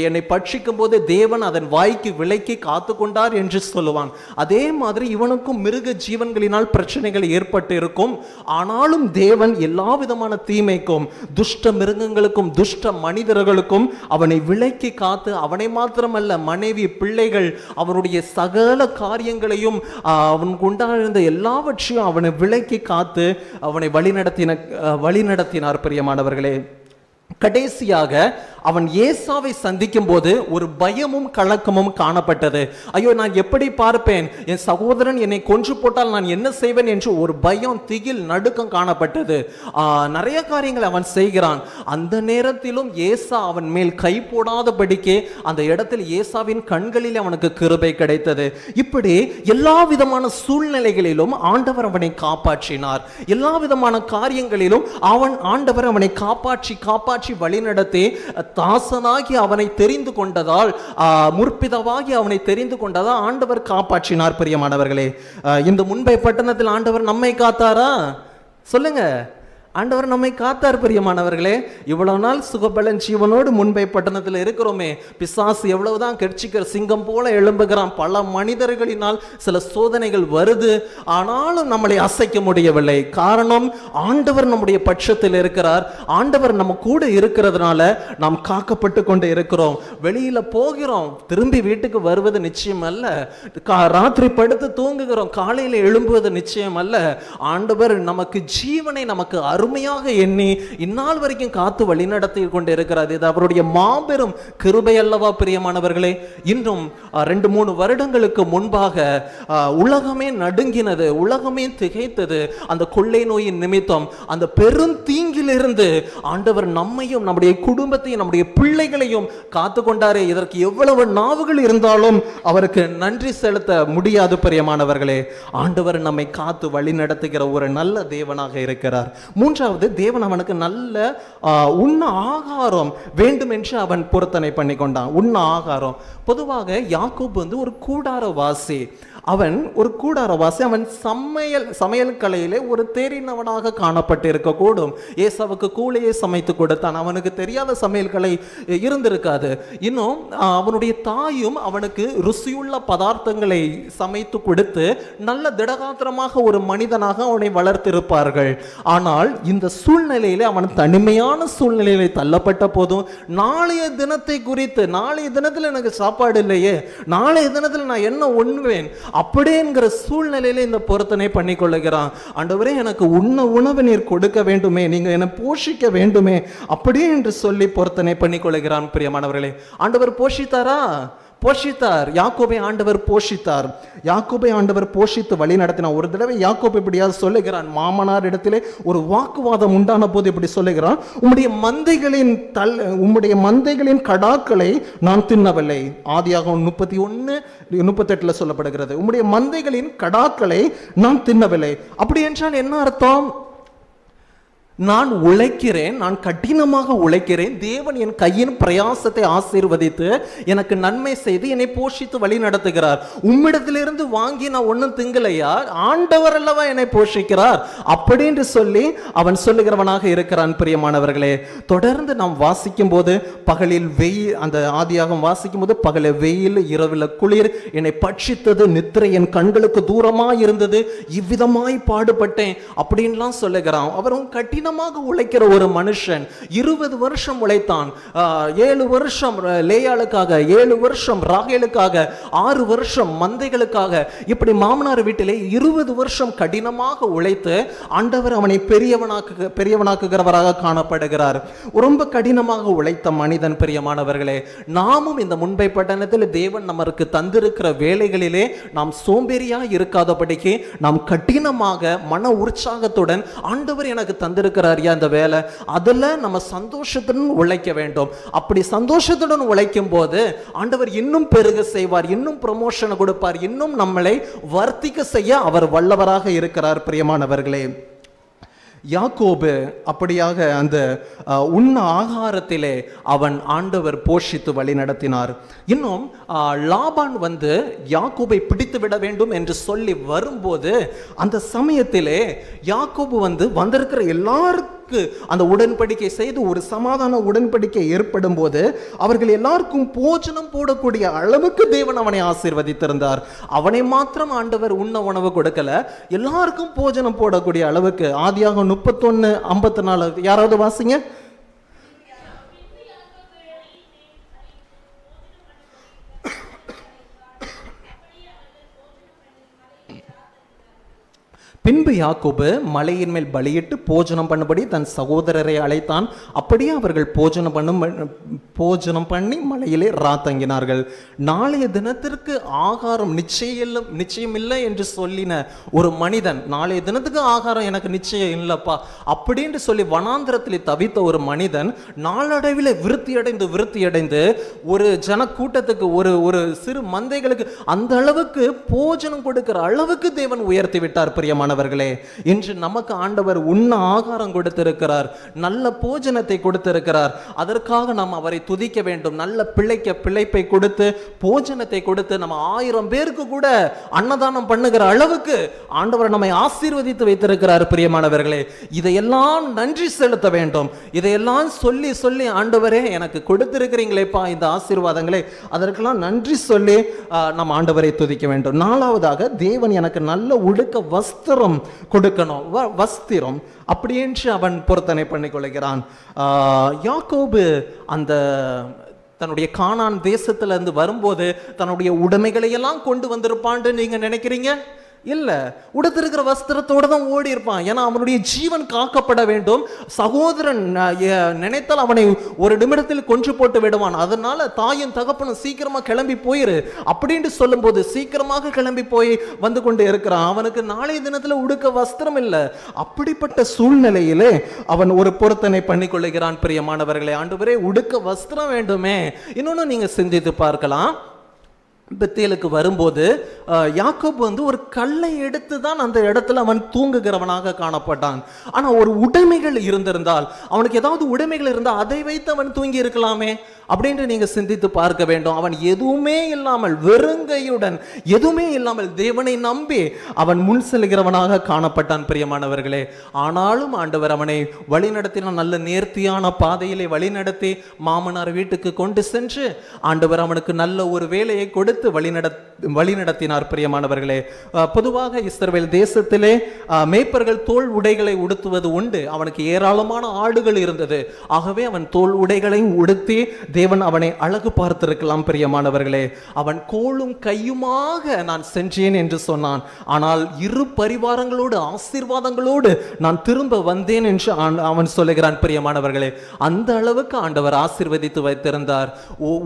என்னை பட்சிக்கும் போது தேவன் அதன் வாய்க்கு விலக்கி காத்து கொண்டார் என்று சொல்லுவான். அதே மாதிரி இவனுக்கும் மிருக ஜீவன்களினால் பிரச்சனைகள் ஏற்பட்டு இருக்கும். ஆனாலும் தேவன் எல்லா விதமான தீமைக்கும், துஷ்ட மிருகங்களுக்கும், துஷ்ட மனிதர்களுக்கும் அவனை விலக்கி காத்து, அவனை மாத்திரமல்ல மனைவி, பிள்ளைகள், அவனுடைய சகல காரியங்களையும் அவனுக்கு உண்டாயிருந்த எல்லாவற்றையும் அவனை விலக்கி காத்து அவனை வழிநடத்தினார். பிரியமானவர்களே, கடைசியாக அவன் ஏசாவை சந்திக்கும் போது ஒரு பயமும் கலக்கமும் காணப்பட்டது. ஐயோ, நான் எப்படி பார்ப்பேன், என் சகோதரன் என்னை கொன்று போட்டால் நான் என்ன செய்வேன் என்று ஒரு பயம், திகில், நடுக்கம் காணப்பட்டது. நிறைய காரியங்களை அவன் செய்கிறான். அந்த நேரத்திலும் ஏசா அவன் மேல் கை போடாதபடிக்கு அந்த இடத்தில் ஏசாவின் கண்களில் அவனுக்கு கிருபை கிடைத்தது. இப்படி எல்லா விதமான சூழ்நிலைகளிலும் ஆண்டவர் அவனை காப்பாற்றினார். எல்லா விதமான காரியங்களிலும் ஆண்டவர் அவனை காப்பாற்றி வழிநடத்தி தாசனாகி அவனை தெரிந்து கொண்டதால், முற்பிதாவாகி அவனை தெரிந்து கொண்டதால் ஆண்டவர் காப்பாற்றினார். பிரியமானவர்களே, இந்த முன்பை பட்டணத்தில் ஆண்டவர் நம்மை காத்தாரா? சொல்லுங்க. ஆண்டவர் நம்மை காத்தார். பிரியமானவர்களே, இவ்வளவு நாள் சுகபலன் ஜீவனோடு முன்பை பட்டணத்தில் இருக்கிறோமே, பிசாசு எவ்வளவுதான் கெர்ச்சிக்கிற சிங்கம் போல எழும்புகிறான். பல மனிதர்களினால் சில சோதனைகள் வருது, ஆனாலும் நம்மளை அசைக்க முடியவில்லை. காரணம், ஆண்டவர் நம்முடைய பட்சத்தில் இருக்கிறார். ஆண்டவர் நம்ம கூட இருக்கிறதுனால நாம் காக்கப்பட்டு கொண்டு இருக்கிறோம். வெளியில போகிறோம், திரும்பி வீட்டுக்கு வருவது நிச்சயம் அல்ல. ராத்திரி படுத்து தூங்குகிறோம், காலையில் எழும்புவது நிச்சயம் அல்ல. ஆண்டவர் நமக்கு ஜீவனை நமக்கு அருமையாக எண்ணி இந்நாள் வரைக்கும் காத்து வழி நடத்தி கொண்டு இருக்கிறார். இது அவருடைய மாபெரும் கிருபை அல்லவா? பிரியமானவர்களே, இன்னும் 2-3 வருடங்களுக்கு முன்பாக உலகமே நடுங்கினது, உலகமே திகைத்தது. அந்த கொள்ளை நோயின் நிமித்தம், அந்த பெரும் தீங்கிலிருந்து ஆண்டவர் நம்மையும் நம்முடைய குடும்பத்தையும் நம்முடைய பிள்ளைகளையும் காத்து கொண்டாரே. இதற்கு எவ்வளவு நாவுகள் இருந்தாலும் அவருக்கு நன்றி செலுத்த முடியாது. பிரியமானவர்களே, ஆண்டவர் நம்மை காத்து வழி நடத்துகிற ஒரு நல்ல தேவனாக இருக்கிறார். 3வது, தேவன் அவனுக்கு நல்ல உண்ண ஆகாரம் வேண்டும் என்று அவன் பொருத்தனை பண்ணி கொண்டான். உண்ண ஆகாரம். பொதுவாக யாக்கோபு வந்து ஒரு கூடாரவாசி. அவன் சமையல் கலையிலே ஒரு தேறினவனாக காணப்பட்டு இருக்கக்கூடும். ஏசாவுக்கு கூலையே சமைத்து கொடுத்தான். அவனுக்கு தெரியாத சமையல் கலை இருந்திருக்காது. இன்னும் அவனுடைய தாயும் அவனுக்கு ருசியுள்ள பதார்த்தங்களை சமைத்து கொடுத்து நல்ல திடகாத்திரமாக ஒரு மனிதனாக அவனை வளர்த்திருப்பார்கள். ஆனால் இந்த சூழ்நிலையிலே அவன் தனிமையான சூழ்நிலையிலே தள்ளப்பட்ட போதும், நாளைய தினத்தை குறித்து, நாளைய தினத்தில் எனக்கு சாப்பாடு இல்லையே, நாளைய தினத்தில் நான் என்ன உண்ணுவேன் அப்படிங்கிற சூழ்நிலையில இந்த பொருத்தனை பண்ணி கொள்ளுகிறான். ஆண்டவரே, எனக்கு உணவு நீர் கொடுக்க வேண்டுமே, நீங்க என்னை போஷிக்க வேண்டுமே அப்படியே என்று சொல்லி பொருத்தனை பண்ணி கொள்ளுகிறான். பிரியமானவர்களே, ஆண்டவர் போஷித்தாரா? போஷித்தார். யாக்கோபை ஆண்டவர் போஷித்தார். யாக்கோபை ஆண்டவர் போஷித்து வழி நடத்தினார். ஒரு தடவை யாக்கோபு இப்படியாவது சொல்லுகிறான். மாமனார் இடத்திலே ஒரு வாக்குவாதம் உண்டான போது இப்படி சொல்லுகிறான், உம்முடைய மந்தைகளின் கடாக்களை நான் தின்னவில்லை. ஆதியாகமம் 31:38 சொல்லப்படுகிறது. உம்முடைய மந்தைகளின் கடாக்களை நான் தின்னவில்லை. அப்படி என்றால் என்ன அர்த்தம்? நான் உழைக்கிறேன், நான் கடினமாக உழைக்கிறேன், தேவன் என் கையின் பிரயாசத்தை ஆசீர்வதித்து எனக்கு நன்மை செய்து என்னை போஷித்து வழி நடத்துகிறார். உம்மிடத்திலிருந்து வாங்கி நான் ஒன்றும் திங்கலையா, ஆண்டவர் அல்லவா என்னை போஷிக்கிறார் அப்படின்னு சொல்லி அவன் சொல்லுகிறவனாக இருக்கிறான். பிரியமானவர்களே, தொடர்ந்து நாம் வாசிக்கும் போது பகலில் வெயில், அந்த ஆதியாகம் வாசிக்கும் போது பகலில் வெயில், இரவில் குளிர், என்னை பட்சித்தது, நித்திரை என் கண்களுக்கு தூரமாய் இருந்தது, இவ்விதமாய் பாடுபட்டேன் அப்படின்லாம் சொல்லுகிறான். அவரும் கடினமாக உழைக்கிற ஒரு மனுஷன். 20 வருஷம் உழைத்தான். 7 வருஷம் லேயாளுக்காக, 7 வருஷம் ராகேலுக்காக, 6 வருஷம் மந்தைகளுக்காக, இப்படி மாமனார் வீட்டிலே 20 வருஷம் கடினமாக உழைத்து ஆண்டவர் அவனை பெரியவனாக்குகிறவராக காணப்படுகிறார். ரொம்ப கடினமாக உழைத்த மனிதன். பிரியமானவர்களே, நாமும் இந்த முன்பை பட்டணத்தில் தேவன் நமக்கு தந்திருக்கிற வேலைகளிலே நாம் சோம்பேறியா இருக்காதபடிக்கு நாம் கடினமாக மன உற்சாகத்துடன் ஆண்டவர் எனக்கு தந்திருக்கிறார் அந்த வேலை, அதுல நம்ம சந்தோஷத்துடன் உழைக்க வேண்டும். அப்படி சந்தோஷத்துடன் உழைக்கும் போது ஆண்டவர் இன்னும் பெருக செய்வார், இன்னும் ப்ரமோஷன் கொடுப்பார், இன்னும் நம்மளை வர்த்திக்க செய்ய அவர் வல்லவராக இருக்கிறார். பிரியமானவர்களே, யாக்கோபு அப்படியாக அந்த உண்ண ஆகாரத்திலே அவன் ஆண்டவர் போஷித்து வழி நடத்தினார். இன்னும் லாபான் வந்து யாக்கோபை பிடித்து விட வேண்டும் என்று சொல்லி வரும்போது அந்த சமயத்திலே யாக்கோபு வந்து வந்திருக்கிற எல்லாருக்கும் அந்த உடன்படிக்கை செய்து ஒரு சமாதான உடன்படிக்கை ஏற்படும் போது அவர்கள் எல்லாருக்கும் போஜனம் போடக்கூடிய அளவுக்கு தேவன் அவனை ஆசீர்வதித்திருந்தார். அவனை மாத்திரம் ஆண்டவர் உண்ண உணவு கொடுக்கல, எல்லாருக்கும் போஜனம் போடக்கூடிய அளவுக்கு. ஆதியாகமம் 31:54 யாராவது வாசிங்க. பின்பு யாக்கோபு மலையின் மேல் பலியிட்டு போஜனம் பண்ணும்படி தன் சகோதரரை அழைத்தான். அப்படியே அவர்கள் போஜனம் பண்ணி மலையிலே ராத்தங்கினார்கள். நாளைய தினத்திற்கு ஆகாரம் நிச்சயமில்லை என்று சொல்லின ஒரு மனிதன், நாளைய தினத்துக்கு ஆகாரம் எனக்கு நிச்சயம் இல்லப்பா அப்படின்னு சொல்லி வனாந்திரத்தில் தவித்த ஒரு மனிதன் நாளடைவில் விருத்தியடைந்து ஒரு ஜன கூட்டத்துக்கு, ஒரு சிறு மந்தைகளுக்கு அந்த அளவுக்கு போஜனம் கொடுக்கிற அளவுக்கு தேவன் உயர்த்தி விட்டார். பிரியமான இன்று நமக்கு ஆண்டவர் உண்ண ஆகாரம் கொடுத்திருக்கிறார், நல்ல போஜனத்தை கொடுத்திருக்கிறார். அதற்காக நாம் அவரை துதிக்க வேண்டும். நல்ல பிழைப்பை கொடுத்து, போஜனத்தை கொடுத்து, நம்ம 1000 பேருக்கு கூட அன்னதானம் பண்ணுகிற அளவுக்கு ஆண்டவர் நம்மை ஆசீர்வதித்து வைத்திருக்கிறார். பிரியமானவர்களே, இதையெல்லாம் நன்றி செலுத்த வேண்டும். இதையெல்லாம் சொல்லி சொல்லி ஆண்டவரே எனக்கு கொடுத்திருக்கிறீங்களேப்பா இந்த ஆசீர்வாதங்களை, அதற்கெல்லாம் நன்றி சொல்லி நாம் ஆண்டவரை துதிக்க வேண்டும். 4வதாக, தேவன் எனக்கு நல்ல உடுக்க வஸ்திரம் கொடுக்கணும், வஸ்திரம் அப்படி என்று அவன் பொருத்தனை பண்ணி கொள்கிறான். யாக்கோபு அந்த தன்னுடைய கானான் தேசத்திலிருந்து வரும்போது தன்னுடைய உடைமைகளை எல்லாம் கொண்டு வந்திருப்பான்னு நீங்க நினைக்கிறீங்க? இல்ல, உடுத்திருக்கிற வஸ்திரத்தோடு தான் ஓடி இருப்பான். ஏன்னா அவனுடைய ஜீவன் காக்கப்பட வேண்டும். சகோதரன் நினைத்தால் அவனை ஒரு நிமிடத்தில் கொன்று போட்டு விடுவான். அதனால தாயும் தகப்பனும் சீக்கிரமா கிளம்பி போயிரு அப்படின்னு சொல்லும் போது சீக்கிரமாக கிளம்பி போய் வந்து கொண்டு இருக்கிறான். அவனுக்கு நாளைய தினத்துல உடுக்க வஸ்திரம் இல்லை. அப்படிப்பட்ட சூழ்நிலையிலே அவன் ஒரு பொருத்தனை பண்ணி கொள்ளுகிறான். பிரியமானவர்களே, ஆண்டவரே உடுக்க வஸ்திரம் வேண்டுமே. இன்னொன்னு நீங்க சிந்தித்து பார்க்கலாம். பெத்தேலுக்கு வரும்போது யாக்கோபு வந்து ஒரு கல்லை எடுத்து தான் அந்த இடத்துல அவன் தூங்குகிறவனாக காணப்பட்டான். ஆனா ஒரு உடைமைகள் இருந்திருந்தால், அவனுக்கு ஏதாவது உடைமைகள் இருந்தால் அதை வைத்து அவன் தூங்கி இருக்கலாமே அப்படின்னு நீங்க சிந்தித்து பார்க்க வேண்டும். அவன் எதுவுமே இல்லாமல், வெறுங்கையுடன், எதுவுமே இல்லாமல் தேவனை நம்பி அவன் முன் செல்கிறவனாக காணப்பட்டான். பிரியமானவர்களே, ஆனாலும் ஆண்டவர் அவனை வழி நடத்தினான். நல்ல நேர்த்தியான பாதையிலே வழி நடத்தி மாமனார் வீட்டுக்கு கொண்டு சென்று ஆண்டவர் அவனுக்கு நல்ல ஒரு வேலையை கொடுத்து வழி நடத்தினார். பிரியமானவர்களே, பொதுவாக இஸ்ரவேல் தேசத்திலே மேய்ப்பர்கள் தோல் உடைகளை உடுத்துவது உண்டு. அவனுக்கு ஏராளமான ஆடுகள் இருந்தது. ஆகவே அவன் தோல் உடைகளை உடுத்தி தேவன் அவனை அழகு பார்த்திருக்கலாம். பிரியமானவர்களே, அவன் கோலும் கையுமாக நான் சென்றேன் என்று சொன்னான். ஆனால் 2 பரிவாரங்களோடு ஆசீர்வாதங்களோடு நான் திரும்ப வந்தேன் என்று அவன் சொல்லுகிறான். பிரியமானவர்களே, அந்த அளவுக்கு ஆண்டவர் ஆசீர்வதித்து வைத்திருந்தார்.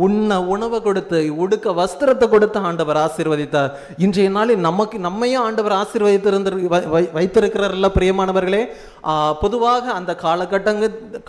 உண்ண உணவு கொடுத்து, உடுக்க வஸ்திரத்தை கொடுத்து ஆண்டவர் ஆசீர்வதித்தார். இன்றைய நாளில் நம்மையும் ஆண்டவர் வைத்திருக்கிறார். பிரியமானவர்களே, பொதுவாக அந்த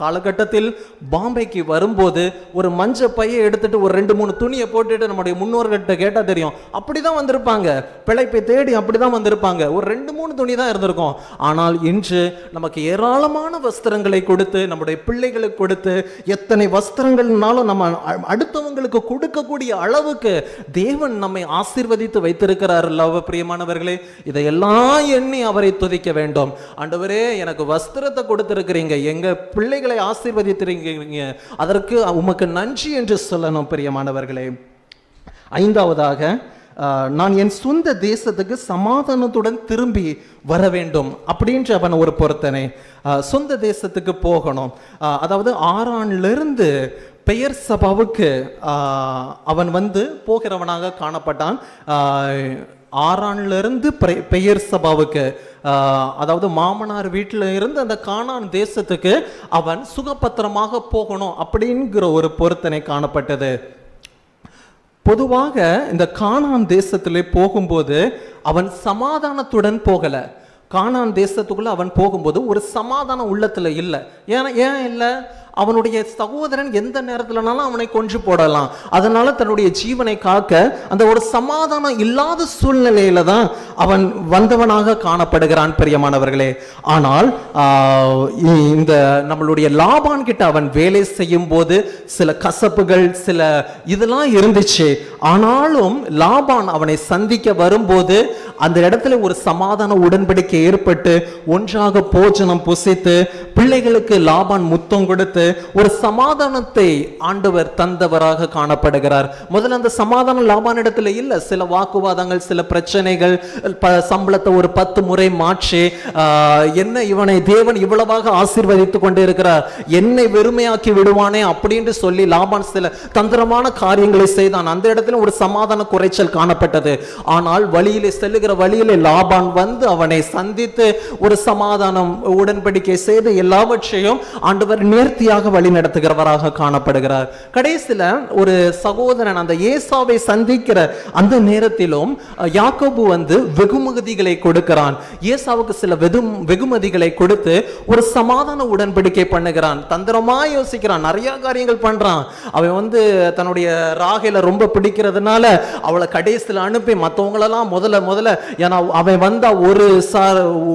காலகட்டத்தில் பாம்பேக்கு வரும்போது ஒரு மஞ்ச பையை எடுத்துட்டு ஒரு 2-3 துணியை போட்டுட்டு நம்முடைய முன்னோர்கள்ட்ட கேட்டா தெரியும், அப்படிதான் வந்திருப்பாங்க. பிழைப்பை தேடி அப்படிதான் வந்திருப்பாங்க. ஒரு 2-3 துணி தான் இருந்திருக்கும். ஆனால் இன்று நமக்கு ஏராளமான வஸ்திரங்களை கொடுத்து, நம்முடைய பிள்ளைகளுக்கு கொடுத்து, எத்தனை வஸ்திரங்கள்னாலும் நம்ம அடுத்தவங்களுக்கு கொடுக்கக்கூடிய அளவுக்கு தேவன் நம்மை ஆசீர்வதித்து வைத்திருக்கிறார் அல்லவா பிரியமானவர்களே. இதையெல்லாம் எண்ணி அவரை துதிக்க வேண்டும். ஆண்டவரே, எனக்கு வஸ்திரத்தை கொடுத்திருக்கிறீங்க, எங்க பிள்ளைகளை ஆசீர்வதித்திருக்கிறீங்க, அதற்கு உமக்கு நன்றி என்று சொல்லணும் பிரியமானவர்களே. 5வதாக, நான் என் சொந்த தேசத்துக்கு சமாதானத்துடன் திரும்பி வர வேண்டும் அப்படின்ற அவன் ஒரு பொருத்தனை. சொந்த தேசத்துக்கு போகணும். அதாவது ஆரானிலிருந்து பெயர் சபாவுக்கு அவன் போகிறவனாக காணப்பட்டான். ஆரானிலிருந்து பெயர் சபாவுக்கு, அதாவது மாமனார் வீட்டில் இருந்து அந்த கானான் தேசத்துக்கு அவன் சுகபத்திரமாக போகணும் அப்படிங்கிற ஒரு பொருத்தனை காணப்பட்டது. பொதுவாக இந்த கானான் தேசத்திலே போகும்போது அவன் சமாதானத்துடன் போகல. கானான் தேசத்துக்குள்ள அவன் போகும்போது ஒரு சமாதானம் உள்ளத்துல இல்லை. ஏன் இல்லை? அவனுடைய சகோதரன் எந்த நேரத்திலனாலும் அவனை கொன்று போடலாம். அதனால தன்னுடைய ஜீவனை காக்க அந்த ஒரு சமாதானம் இல்லாத சூழ்நிலையில தான் அவன் வந்தவனாக காணப்படுகிறான் பிரியமானவர்களே. ஆனால் இந்த நம்மளுடைய லாபான் கிட்ட அவன் வேலை செய்யும் போது சில கசப்புகள், சில இதெல்லாம் இருந்துச்சு. ஆனாலும் லாபான் அவனை சந்திக்க வரும்போது அந்த இடத்துல ஒரு சமாதான உடன்படிக்கை ஏற்பட்டு ஒன்றாக போஜனம் புசித்து பிள்ளைகளுக்கு லாபான் முத்தம் கொடுத்து ஒரு சமாதானத்தை ஆண்டவர் தந்தவராக காணப்படுகிறார். முதல்ல அந்த சமாதானம் லாபான் இடத்துல இல்ல. சில வாக்குவாதங்கள், சில பிரச்சனைகள், சம்பளத்தை ஒரு 10 முறை மாற்றி, என்ன இவனை தேவன் இவ்வளவாக ஆசீர்வதித்துக் கொண்டே இருக்கிறார், என்னை வெறுமையாக்கி விடுவானே அப்படின்னு சொல்லி லாபான் சில தந்திரமான காரியங்களை செய்தான். அந்த இடத்துல ஒரு சமாதான குறைச்சல் காணப்பட்டது. ஆனால் வழியிலே செல்லுகிற வழியிலே லாபான் அவனை சந்தித்து ஒரு சமாதானம் உடன்படிக்கை செய்து எல்லாவற்றையும் ஆண்டவர் நேர்த்தியாக வழி நடத்துகிறவராக காணப்படுகிறார். கடைசியில ஒரு சகோதரன் அந்த ஏசாவை சந்திக்கிற அந்த நேரத்திலும் யாக்கோபு வெகுமதிகளை கொடுக்கிறான். ஏசாவுக்கு சில வெகுமதிகளை கொடுத்து ஒரு சமாதான உடன்படிக்கை பண்ணுகிறான். தந்திரமா யோசிக்கிறான், நிறைய காரியங்கள் பண்றான். அவன் தன்னுடைய ராகேல ரொம்ப பிடிக்கிறதுனால அவளை கடைசியில் அனுப்பி மற்றவங்களெல்லாம் முதல்ல ஏன்னா அவன் வந்தா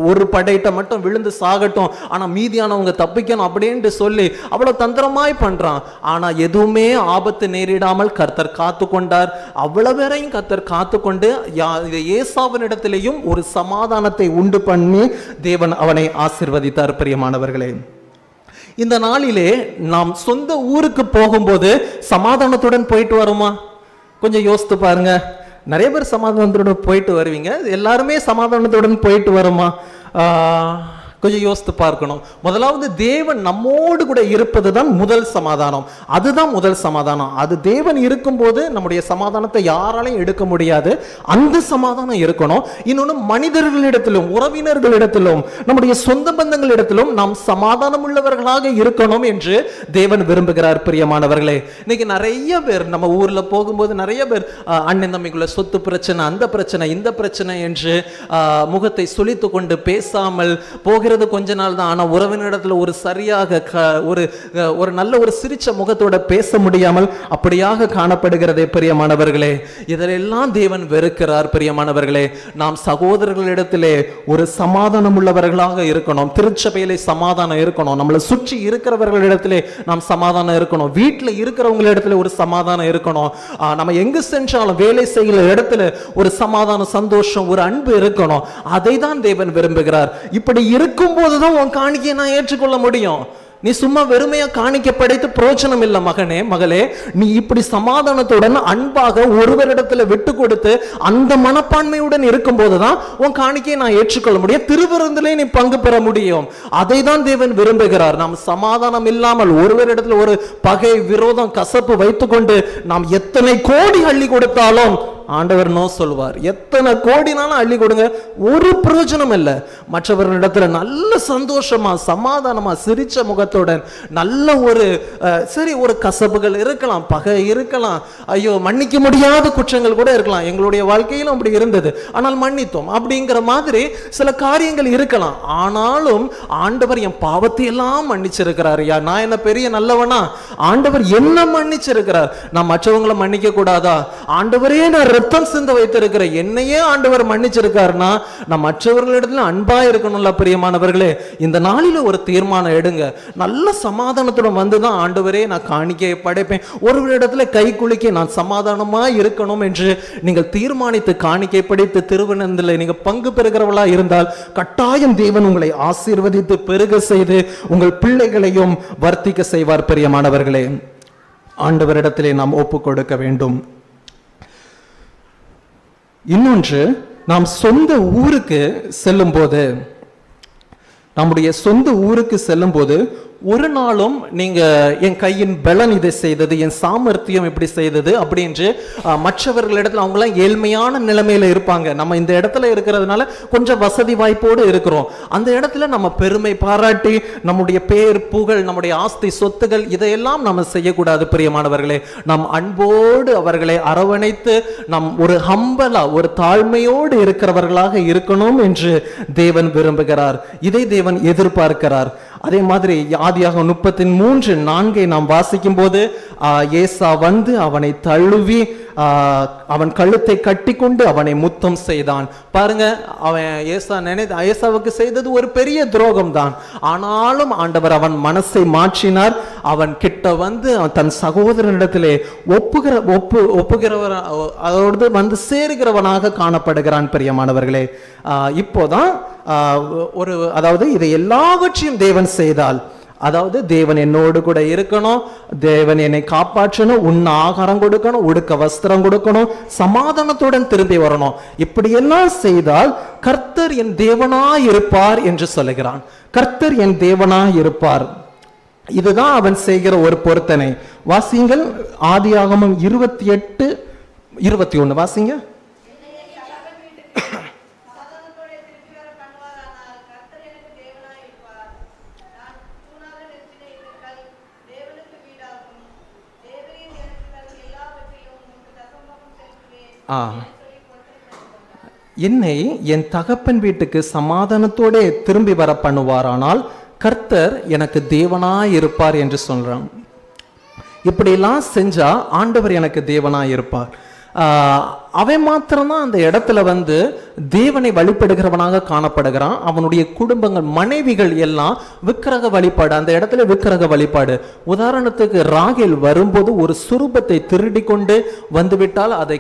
ஒரு படையிட்ட மட்டும் விழுந்து சாகட்டும், ஆனா மீதியானவங்க தப்பிக்கணும் அப்படின்னு சொல்லி அவ்வளவு தந்திரமாய் பண்றான். ஆனா எதுவுமே ஆபத்து நேரிடாமல் கர்த்தர் காத்து கொண்டார். அவ்வளவு பேரையும் கர்த்தர் காத்து கொண்டு ஏசாவினிடத்திலேயும் ஒரு சமாதானத்தை உண்டு பண்ணி தேவன் அவனை ஆசீர்வதித்தார் பிரியமானவர்களே. இந்த நாளிலே நாம் சொந்த ஊருக்கு போகும்போது சமாதானத்துடன் போயிட்டு வருமா? கொஞ்சம் யோசித்து பாருங்க. நிறைய பேர் சமாதானத்துடன் போயிட்டு வருவீங்க, எல்லாருமே சமாதானத்துடன் போயிட்டு வருமா? கொஞ்சம் யோசித்து பார்க்கணும். முதலாவது தேவன் நம்மோடு கூட இருப்பது தான் முதல் சமாதானம். அதுதான் முதல் சமாதானம். அது தேவன் இருக்கும்போது நம்முடைய சமாதானத்தை யாராலையும் எடுக்க முடியாது. அந்த சமாதானம் இருக்கணும். இன்னொன்று, மனிதர்களிடத்திலும் உறவினர்களிடத்திலும் நம்முடைய சொந்த பந்தங்களிடத்திலும் நாம் சமாதானம் உள்ளவர்களாக இருக்கணும் என்று தேவன் விரும்புகிறார் பிரியமானவர்களே. இன்னைக்கு நிறைய பேர் நம்ம ஊர்ல போகும்போது நிறைய பேர் அண்ணன் தம்பிக்குள்ள சொத்து பிரச்சனை, அந்த பிரச்சனை, இந்த பிரச்சனை என்று முகத்தை சுளித்து கொண்டு பேசாமல் போகிற கொஞ்ச நாள் தான். ஆனா உறவினரிடத்துல ஒரு சரியாக ஒரு நல்ல ஒரு சிரிச்ச முகத்தோட பேச முடியாமல் அப்படியாக காணப்படுகிறதே பிரியமானவர்களே. இதெல்லாம் தேவன் வெறுக்கிறார் பிரியமானவர்களே. நாம் சகோதரர்களிடத்திலே ஒரு சமாதானம் உள்ளவர்களாக இருக்கணும். திருச்சபையிலே சமாதானம் இருக்கணும். நம்மளை சுற்றி இருக்கிறவர்களிடத்திலே நாம் சமாதானம் இருக்கணும். வீட்டில் இருக்கிறவங்களிடத்துல ஒரு சமாதானம் இருக்கணும். நம்ம எங்கு சென்றாலும் வேலை செய்கிற இடத்துல ஒரு சமாதானம், சந்தோஷம், ஒரு அன்பு இருக்கணும். அதை தான் தேவன் விரும்புகிறார். இப்படி இருக்கும் போதுதான் உன் காணிக்கையை நான் ஏற்றுக்கொள்ள முடியும். நீ சும்மா வெறுமையா காணிக்க படைத்து பிரோஜனம் இல்லை மகனே, மகளே. நீ இப்படி சமாதானத்துடன் அன்பாக ஒருவரிடத்துல விட்டு கொடுத்து அந்த மனப்பான்மையுடன் இருக்கும் போதுதான் உன் காணிக்கையை நான் ஏற்றுக்கொள்ள முடியும். திருவிருந்திலே நீ பங்கு பெற முடியும். அதை தான் தேவன் விரும்புகிறார். நாம் சமாதானம் இல்லாமல் ஒருவரிடத்துல ஒரு பகை, விரோதம், கசப்பு வைத்துக்கொண்டு நாம் எத்தனை கோடி அள்ளி கொடுத்தாலும் ஆண்டவர் நோ சொல்வார். எத்தனை கோடினாலும் அள்ளி கொடுங்க, ஒரு பிரயோஜனம் இல்லை. மற்றவர்களிடத்துல நல்ல சந்தோஷமா சமாதானமா சிரிச்ச முகத்துடன் நல்ல ஒரு சரி, ஒரு கசப்புகள் இருக்கலாம், பகை இருக்கலாம், ஐயோ மன்னிக்க முடியாத குற்றங்கள் கூட இருக்கலாம். எங்களுடைய வாழ்க்கையிலும் அப்படி இருந்தது, ஆனால் மன்னித்தோம் அப்படிங்கிற மாதிரி சில காரியங்கள் இருக்கலாம். ஆனாலும் ஆண்டவர் என் பாவத்தை எல்லாம் மன்னிச்சிருக்கிறார். நான் என்ன பெரிய நல்லவனா? ஆண்டவர் என்ன மன்னிச்சிருக்கிறார். நான் மற்றவங்களை மன்னிக்க கூடாதா? ஆண்டவரே நான் ரத்தம் சிந்த வைத்திருக்கிற என்னையே ஆண்டவர் மன்னிச்சிருக்காருன்னா நான் மற்றவர்களிடத்துல அன்பா இருக்கணும்ல. பிரியமானவர்களே, இந்த நாளில ஒரு தீர்மானம் எடுங்க. நல்ல சமாதானத்துடன் வந்துதான் ஆண்டவரே நான் காணிக்கையை படைப்பேன், ஒருவரிடத்துல கை குலுக்கி நான் சமாதானமா இருக்கணும் என்று நீங்கள் தீர்மானித்து காணிக்கை படைத்து திருவிழந்தில் நீங்க பங்கு பெறுகிறவளா இருந்தால் கட்டாயம் தேவன் உங்களை ஆசீர்வதித்து பெருக செய்து உங்கள் பிள்ளைகளையும் வர்த்திக்க செய்வார். பிரியமானவர்களே, ஆண்டவரிடத்திலே நாம் ஒப்பு கொடுக்க வேண்டும். இன்னொன்று, நாம் சொந்த ஊருக்கு செல்லும் போது, நம்முடைய சொந்த ஊருக்கு செல்லும் போது ஒரு நாளும் நீங்க என் கையின் பலன் இதை செய்தது, என் சாமர்த்தியம் இப்படி செய்தது அப்படின்னு மற்றவர்களிடத்துல, அவங்களாம் ஏழ்மையான நிலைமையில இருப்பாங்க, நம்ம இந்த இடத்துல இருக்கிறதுனால கொஞ்சம் வசதி வாய்ப்போடு இருக்கிறோம், அந்த இடத்துல நம்ம பெருமை பாராட்டி நம்முடைய பேர் புகழ் நம்முடைய ஆஸ்தி சொத்துகள் இதையெல்லாம் நம்ம செய்யக்கூடாது. பிரியமானவர்களே, நம் அன்போடு அவர்களை அரவணைத்து நம் ஒரு ஹம்பலா ஒரு தாழ்மையோடு இருக்கிறவர்களாக இருக்கணும் என்று தேவன் விரும்புகிறார். இதை தேவன் எதிர்பார்க்கிறார். அதே மாதிரி ஆதியாகமம் 33:4 நாம் வாசிக்கும் போது ஏசா வந்து அவனை தழுவி அவன் கழுத்தை கட்டிக்கொண்டு அவனை முத்தம் செய்தான். பாருங்க, அவன் ஏசாவுக்கு செய்தது ஒரு பெரிய துரோகம் தான். ஆனாலும் ஆண்டவர் அவன் மனசை மாற்றினார். அவன் கிட்ட வந்து தன் சகோதரனிடத்திலே ஒப்புகிறவர் அதோடு வந்து சேருகிறவனாக காணப்படுகிறான். பிரியமானவர்களே, இப்போதான் அதாவது இதை எல்லாவற்றையும் தேவன் செய்தால், அதாவது தேவன் என்னோடு கூட இருக்கணும், தேவன் என்னை காப்பாற்றணும், உண்ண ஆகாரம் கொடுக்கணும், உடுக்க வஸ்திரம் கொடுக்கணும், சமாதானத்துடன் திரும்பி வரணும். இப்படியெல்லாம் செய்தால் கர்த்தர் என் தேவனாய் இருப்பார் என்று சொல்லுகிறான். கர்த்தர் என் தேவனாய் இருப்பார். இதுதான் அவன் செய்கிற ஒரு பொருத்தனை. வாசிங்கள், ஆதியாகமம் 28:21 வாசிங்க. என்னை என் தகப்பன் வீட்டுக்கு சமாதானத்தோட திரும்பி வர பண்ணுவாரானால் கர்த்தர் எனக்கு தேவனாய் இருப்பார் என்று சொல்றான். இப்படியெல்லாம் செஞ்சா ஆண்டவர் எனக்கு தேவனாய் இருப்பார். அவன் மாத்திரம்தான் அந்த இடத்துல வந்து தேவனை வழிபடுகிறவனாக காணப்படுகிறான். அவனுடைய குடும்பங்கள் மனைவிகள் எல்லாம் விக்கிரக வழிபாடு, அந்த இடத்துல விக்கிரக வழிபாடு. உதாரணத்துக்கு ராகேல் வரும்போது ஒரு சுரூபத்தை திருடி கொண்டு வந்துவிட்டால் அதை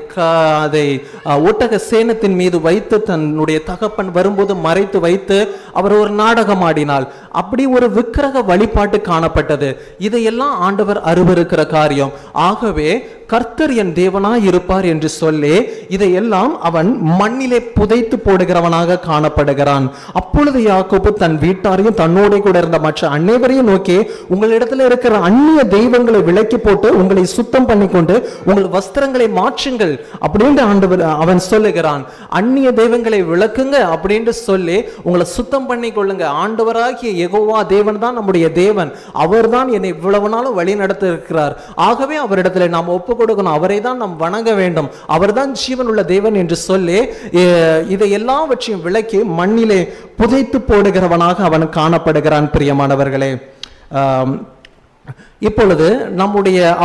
ஒட்டக சேனத்தின் மீது வைத்து தன்னுடைய தகப்பன் வரும்போது மறைத்து வைத்து அவர் ஒரு நாடகம் ஆடினாள். அப்படி ஒரு விக்கிரக வழிபாட்டு காணப்பட்டது. இதையெல்லாம் ஆண்டவர் அருவருக்கிற காரியம். ஆகவே கர்த்தர் என் தேவனாய் இருப்பார் என்று சொல்லி இதையெல்லாம் அவன் மண்ணிலே புதைத்து போடுகிறவனாக காணப்படுகிறான். அப்பொழுது யாக்கோபு தன் வீட்டாரையும் தன்னோட கூட இருந்த மற்ற அனைவரையும் நோக்கி, உங்களிடத்துல இருக்கிற அந்நிய தெய்வங்களை விலக்கி போட்டு உங்களை சுத்தம் பண்ணி கொண்டு உங்கள் வஸ்திரங்களை மாற்றுங்கள் அப்படின்னு ஆண்டவர் அவன் சொல்லுகிறான். அந்நிய தெய்வங்களை விளக்குங்க அப்படின்னு சொல்லி உங்களை சுத்தம் பண்ணி கொள்ளுங்க. ஆண்டவராகிய யெகோவா தேவன் தான் நம்முடைய தேவன். அவர் தான் என்னை இவ்வளவு நாளும் வழி நடத்தி இருக்கிறார். ஆகவே அவரிடத்துல நாம் ஒப்பு கொடுக்கணும், அவரை தான் நாம் வணங்க வேண்டும், அவர்தான் ஜீவன் உள்ள தேவன் என்று சொல்லி இதை எல்லாவற்றையும் விளக்கி மண்ணிலே புதைத்து போடுகிறவனாக அவன் காணப்படுகிறான். பிரியமானவர்களே, இப்பொழுது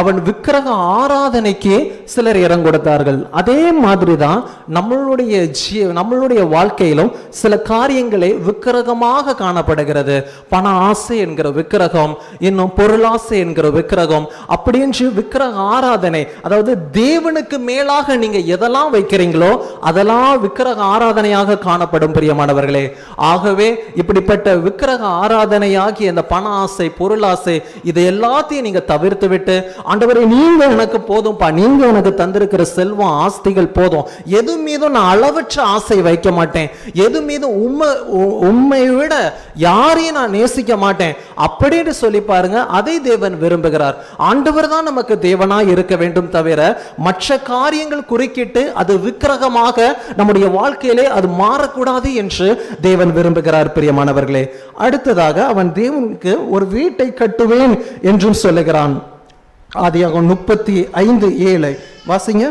அவன் விக்கிரக ஆராதனைக்கு சிலர் இடம் கொடுத்தார்கள். அதே மாதிரிதான் நம்மளுடைய வாழ்க்கையிலும் சில காரியங்களை விக்கிரகமாக காணப்படுகிறது. பண ஆசை என்கிற விக்கிரகம், இன்னும் பொருளாசை என்கிற விக்கிரகம், அப்படின்னு விக்கிரக ஆராதனை, அதாவது தேவனுக்கு மேலாக நீங்க எதெல்லாம் வைக்கிறீங்களோ அதெல்லாம் விக்கிரக ஆராதனையாக காணப்படும். பிரியமானவர்களே, ஆகவே இப்படிப்பட்ட விக்கிரக ஆராதனையாகி அந்த பண ஆசை பொருளாசை இது எல்லாத்தையும் எல்லாத்தையும் நீங்க தவிர்த்து விட்டு, ஆண்டவரே நீங்க எனக்கு போதும்பா, நீங்க எனக்கு தந்திருக்கிற செல்வம் ஆஸ்திகள் போதும், எது மீதும் நான் அளவற்ற ஆசை வைக்க மாட்டேன், எது மீதும் உண்மை விட யாரையும் நான் நேசிக்க மாட்டேன் அப்படின்னு சொல்லி பாருங்க. அதை தேவன் விரும்புகிறார். ஆண்டவர் தான் நமக்கு தேவனாய் இருக்க வேண்டும் தவிர மற்ற காரியங்கள் குறுக்கிட்டு அது விக்கிரகமாக நம்முடைய வாழ்க்கையிலே அது மாறக்கூடாது என்று தேவன் விரும்புகிறார். பிரியமானவர்களே, அடுத்ததாக அவன் தேவனுக்கு ஒரு வீட்டை கட்டுவேன் என்றும் சொல்லுகிறான். ஆதியாகமம் 35:7 வாசிங்க.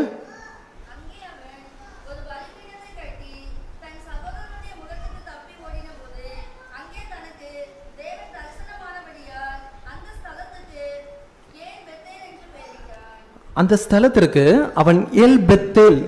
அந்த ஸ்தலத்திற்கு அவன் எல் பெத்தேல்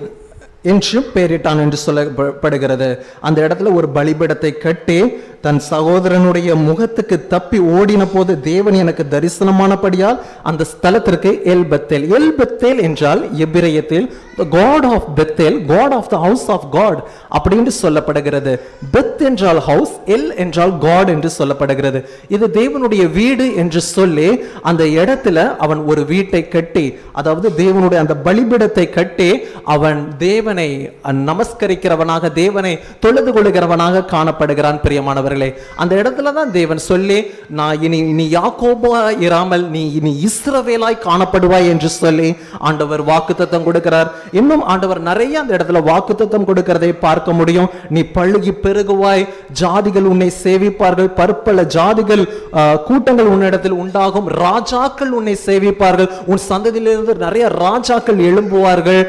என்று பெயரிட்டான் என்று சொல்லப்படுகிறது. அந்த இடத்துல ஒரு பலிபீடத்தை கட்டி தன் சகோதரனுடைய முகத்துக்கு தப்பி ஓடின போது தேவன் எனக்கு தரிசனமானபடியால் அந்த ஸ்தலத்திற்கு எல் பெத்தேல். எல் பெத்தேல் என்றால் எபிரேயத்தில் the god of Bethel, god of the house of God அப்படின்னு சொல்லப்படுகிறது. பெத் என்றால் ஹவுஸ், எல் என்றால் God என்று சொல்லப்படுகிறது. இது தேவனுடைய வீடு என்று சொல்லி அந்த இடத்துல அவன் ஒரு வீட்டை கட்டி, அதாவது தேவனுடைய அந்த பலிபீடத்தை கட்டி அவன் தேவனை நமஸ்கரிக்கிறவனாக, தேவனை தொழுது கொள்ளுகிறவனாக காணப்படுகிறான். பிரியமானவர்களே, அந்த இடத்துல தான் தேவன் சொல்லி, நான் இனி யாக்கோபா இராமல் நீ இனி இஸ்ரவேலாய் காணப்படுவாய் என்று சொல்லி ஆண்டவர் வாக்குத்தத்தம் கொடுக்கிறார். இன்னும் ஆண்டவர் நிறைய அந்த இடத்துல வாக்குத்தத்தம் கொடுக்கிறதை பார்க்க முடியும். நீ பழுகி பெருகுவாய், ஜாதிகள் உன்னை சேவிப்பார்கள், பற்பல ஜாதிகள் கூட்டங்கள் உன்னிடத்தில் உண்டாகும், ராஜாக்கள் உன்னை சேவிப்பார்கள், உன் சந்ததியிலிருந்து நிறைய ராஜாக்கள் எழும்புவார்கள்,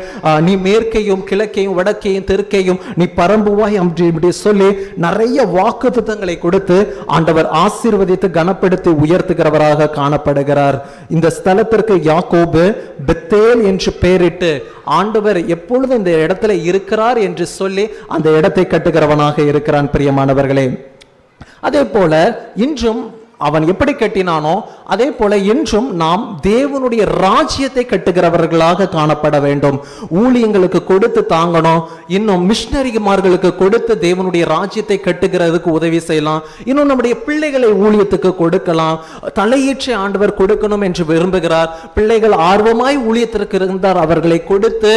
நீ மேற்கையும் கிழக்கையும் வடக்கையும் தெற்கையும் நீ பரம்புவாய் அப்படி சொல்லி நிறைய வாக்குத்தத்தங்களை கொடுத்து ஆண்டவர் ஆசீர்வதித்து கனப்படுத்தி உயர்த்துகிறவராக காணப்படுகிறார். இந்த ஸ்தலத்திற்கு யாக்கோபு பெத்தேல் என்று பெயரிட்டு ஆண்டவர் எப்பொழுதும் இந்த இடத்துல இருக்கிறார் என்று சொல்லி அந்த இடத்தை கட்டுகிறவனாக இருக்கிறான். பிரியமானவர்களே, அதே போல இன்றும் அவன் எப்படி கட்டினானோ அதே போல இன்றும் நாம் தேவனுடைய ராஜ்யத்தை கட்டுகிறவர்களாக காணப்பட வேண்டும். ஊழியங்களுக்கு கொடுத்து தாங்கணும், இன்னும் மிஷனரிமார்களுக்கு கொடுத்து தேவனுடைய ராஜ்யத்தை கட்டுகிறதுக்கு உதவி செய்யலாம், இன்னும் நம்முடைய பிள்ளைகளை ஊழியத்துக்கு கொடுக்கலாம். தலையீற்றை ஆண்டவர் கொடுக்கணும் என்று விரும்புகிறார். பிள்ளைகள் ஆர்வமாய் ஊழியத்திற்கு இருந்தார், அவர்களை கொடுத்து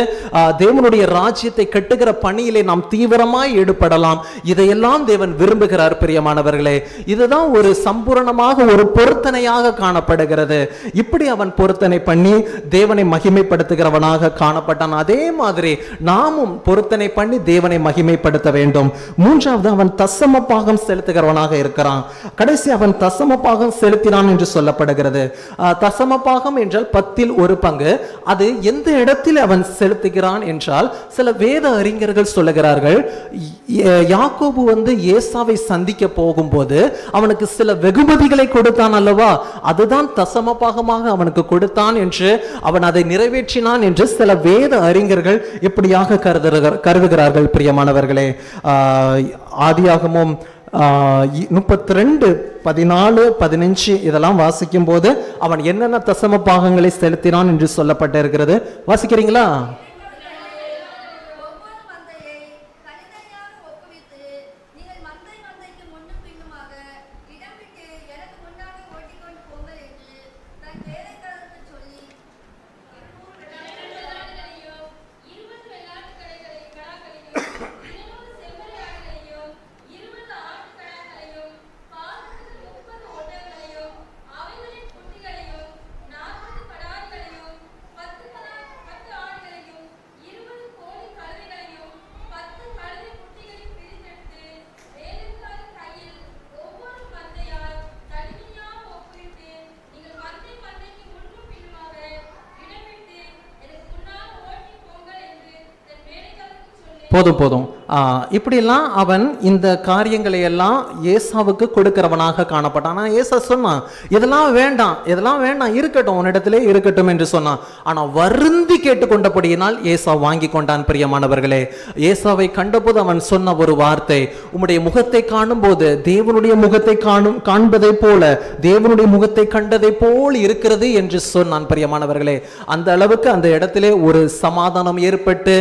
தேவனுடைய ராஜ்யத்தை கட்டுகிற பணியிலே நாம் தீவிரமாய் ஈடுபடலாம். இதையெல்லாம் தேவன் விரும்புகிறார். பிரியமானவர்களே, இதுதான் ஒரு சம்பூரணமாக ஒரு பொருத்தனையாக காணப்படுகிறது. இப்படி அவன் பொருத்தனை பண்ணி தேவனை மகிமைப்படுத்துகிறவனாக காணப்பட்டான். அதே மாதிரி நாமும் பொருத்தனை பண்ணி தேவனை மகிமைப்படுத்த வேண்டும். மூன்றாவது, அவன் தசம பாகம் செலுத்துகிறவனாக இருக்கிறான். கடைசி அவன் தசம பாகம் செலுத்தினான் என்று சொல்லப்படுகிறது. தசம பாகம் என்றால் 10/1. அது எந்த இடத்தில் அவன் செலுத்துகிறான் என்றால் சில வேத அறிஞர்கள் சொல்லுகிறார்கள், யாக்கோபு ஏசாவை சந்திக்க போகும்போது அவனுக்கு சில வெகுமதிகளை கொடுத்தான் அல்லவா, அதுதான் தசம பாகமாக அவனுக்கு கொடுத்தான் என்று, அவன் அதை நிறைவேற்றினான் என்று சில வேத அறிஞர்கள் இப்படியாக கருதுகிறார்கள். பிரியமானவர்களே, ஆதியாகமம் 32, 14, 15 இதெல்லாம் வாசிக்கும் போது அவன் என்னென்ன தசம பாகங்களை செலுத்தினான் என்று சொல்லப்பட்டிருக்கிறது. வாசிக்கிறீங்களா? போதும். இப்படிலாம் அவன் இந்த காரியங்களை எல்லாம் ஏசாவுக்கு கொடுக்கிறவனாக காணப்பட்டான். ஏசா சொன்னான், இதெல்லாம் வேண்டாம், இருக்கட்டும், உன்னிடத்திலே இருக்கட்டும் என்று சொன்னான். ஆனா வருந்தி கேட்டுக்கொண்டபடியினால் ஏசா வாங்கி கொண்டான். பிரியமானவர்களே, ஏசாவை கண்டபோது அவன் சொன்ன ஒரு வார்த்தை, உம்முடைய முகத்தை காணும் போது தேவனுடைய முகத்தை காண்பதை போல, தேவனுடைய முகத்தை கண்டதை போல் இருக்கிறது என்று சொன்னான். பிரியமானவர்களே, அந்த அளவுக்கு அந்த இடத்திலே ஒரு சமாதானம் ஏற்பட்டு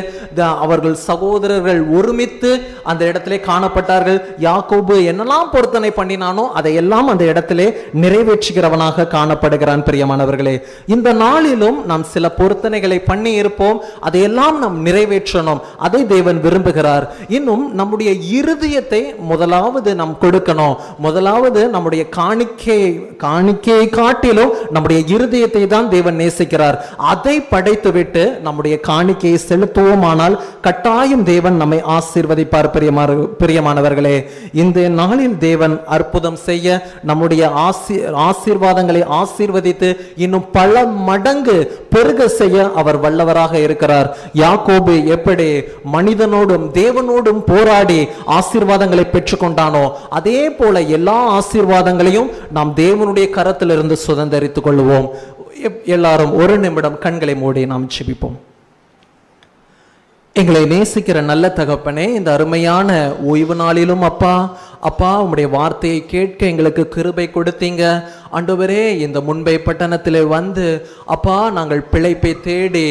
அவர்கள் சகோதரர்கள் ஒரு ஒருமித்து அந்த இடத்திலே காணப்பட்டார்கள். யாக்கோபு என்னெல்லாம் பொருத்தனை பண்ணினானோ அதையெல்லாம் அந்த இடத்திலே நிறைவேற்றுகிறவனாக காணப்படுகிறான். பிரியமானவர்களே, இந்த நாளிலும் நாம் சில பொருத்தனைகளை பண்ணி இருப்போம், அதையெல்லாம் நாம் நிறைவேற்றணும். அதை தேவன் விரும்புகிறார். இன்னும் நம்முடைய இருதயத்தை முதலாவது நாம் கொடுக்கணும். முதலாவது நம்முடைய காணிக்கையை காட்டிலும் நம்முடைய இருதயத்தை தான் தேவன் நேசிக்கிறார். அதை படைத்துவிட்டு நம்முடைய காணிக்கையை செலுத்துவோமானால் கட்டாயம் தேவன் நம்மை ஆசீர்வதிப்பார். பிரியமானவர்களே, இந்த நாளில் தேவன் அற்புதம் செய்ய நம்முடைய ஆசீர்வாதங்களை ஆசீர்வதித்து இன்னும் பல மடங்கு பெருக செய்ய அவர் வல்லவராக இருக்கிறார். யாக்கோபு எப்படி மனிதனோடும் தேவனோடும் போராடி ஆசீர்வாதங்களை பெற்றுக்கொண்டானோ அதே போல எல்லா ஆசீர்வாதங்களையும் நாம் தேவனுடைய கரத்திலிருந்து சுதந்தரித்துக் கொள்வோம். எல்லாரும் ஒரு நிமிடம் கண்களை மூடி நாம் ஜெபிப்போம். எங்களை நேசிக்கிற நல்ல தகப்பனே, இந்த அருமையான ஓய்வு நாளிலும் அப்பா உம்முடைய வார்த்தையை கேட்க எங்களுக்கு கிருபை கொடுத்தீங்க. ஆண்டவரே, இந்த முன்பை பட்டணத்திலே வந்து அப்பா நாங்கள் பிழைப்பை தேடி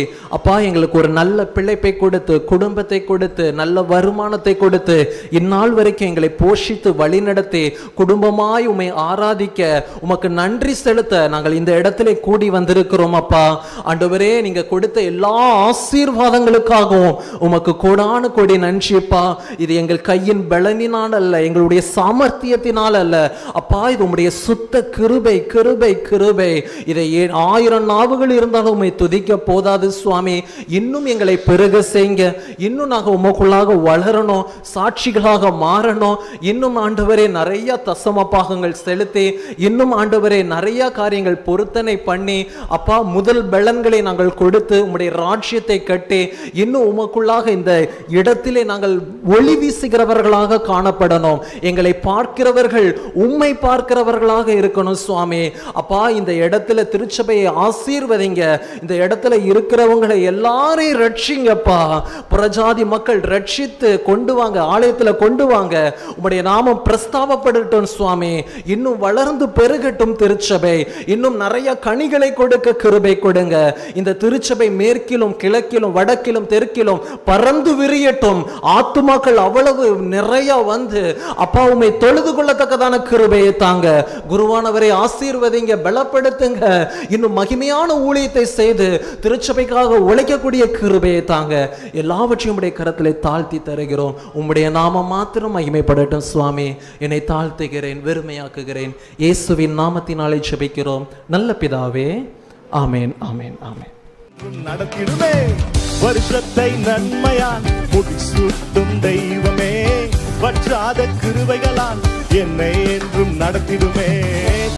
எங்களுக்கு ஒரு நல்ல பிழைப்பை கொடுத்து, குடும்பத்தை கொடுத்து, நல்ல வருமானத்தை கொடுத்து, இந்நாள் வரைக்கும் எங்களை போஷித்து வழிநடத்தி குடும்பமாய் உம்மை ஆராதிக்க உமக்கு நன்றி செலுத்த நாங்கள் இந்த இடத்திலே கூடி வந்திருக்கிறோம். அப்பா ஆண்டவரே, நீங்க கொடுத்த எல்லா ஆசீர்வாதங்களுக்காகவும் உமக்கு கோடான கோடி நன்றிப்பா. இது எங்கள் கையின் பலனினால் அல்ல, எங்களுடைய சாமர்த்தியத்தினால் அல்ல அப்பா, இது உம்முடைய சுத்த கிருபை கிருபை கிருபை. இதை 1000 நாவுகள் இருந்தாலும் உம்மை துதிக்க போதாது சுவாமி. இன்னும் எங்களை பெருக செய்யுங்க. இன்னும் நாங்கள் உமக்குள்ளாக வளரணும், சாட்சிகளாக மாறணும். இன்னும் ஆண்டவரே நிறைய தசம பாகங்கள் செலுத்தி, இன்னும் ஆண்டவரே நிறைய காரியங்கள் பொருத்தனை பண்ணி அப்பா முதல் பலன்களை நாங்கள் கொடுத்து உம்முடைய ராஜ்யத்தை கட்டி இன்னும் உமக்குள்ளாக இந்த இடத்திலே நாங்கள் ஒளி வீசுகிறவர்களாக காணப்படணும். எங்களை பார்க்கிறவர்கள் உம்மை பார்க்கிறவர்களாக இருக்கணும் சுவாமி. அப்பா, இந்த இடத்துல திருச்சபையை ஆசீர்வதிங்க. இந்த இடத்துல இருக்கிறவங்களை எல்லாரையும் ரட்சிங்கப்பா. புறஜாதி மக்கள் ரட்சித்து கொண்டு வாங்க, ஆலயத்துல கொண்டு வாங்க. உம்முடைய நாமம் பிரஸ்தாபப்படட்டும் சுவாமி. இன்னும் வளர்ந்து பெருகட்டும் திருச்சபை. இன்னும் நிறைய கனிகளை கொடுக்க கிருபை கொடுங்க. இந்த திருச்சபை மேற்கிலும் கிழக்கிலும் வடக்கிலும் தெற்கிலும் பறந்து விரியட்டும். ஆத்துமாக்கள் அவ்வளவு நிறைய வந்து அப்பா உம்மை தொழுது கொள்ளத்தக்கதான கிருபையை தாங்க. குருவானவரை ஆசீர்வதிங்க, பலப்படுத்துங்க. இன்னும் மகிமையான ஊழியத்தை செய்து திருச்சபைக்காக உழைக்கக்கூடிய கிருபையை தாங்க. எல்லாவற்றையும் உடைய கரத்திலே தாழ்த்தி தருகிறோம். உம்முடைய நாமம் மாத்திரம் மகிமைப்படட்டும் சுவாமி. என்னை தாழ்த்துகிறேன், வெறுமையாக்குகிறேன். இயேசுவின் நாமத்தினாலே ஜெபிக்கிறோம் நல்ல பிதாவே. ஆமேன் ஆமேன் ஆமேன். நடத்திடுமே வருஷத்தை நன்மையால் முடிசூட்டும் தெய்வமே, வற்றாத கிருபைகளால் என்னை என்றும் நடத்திடுமே.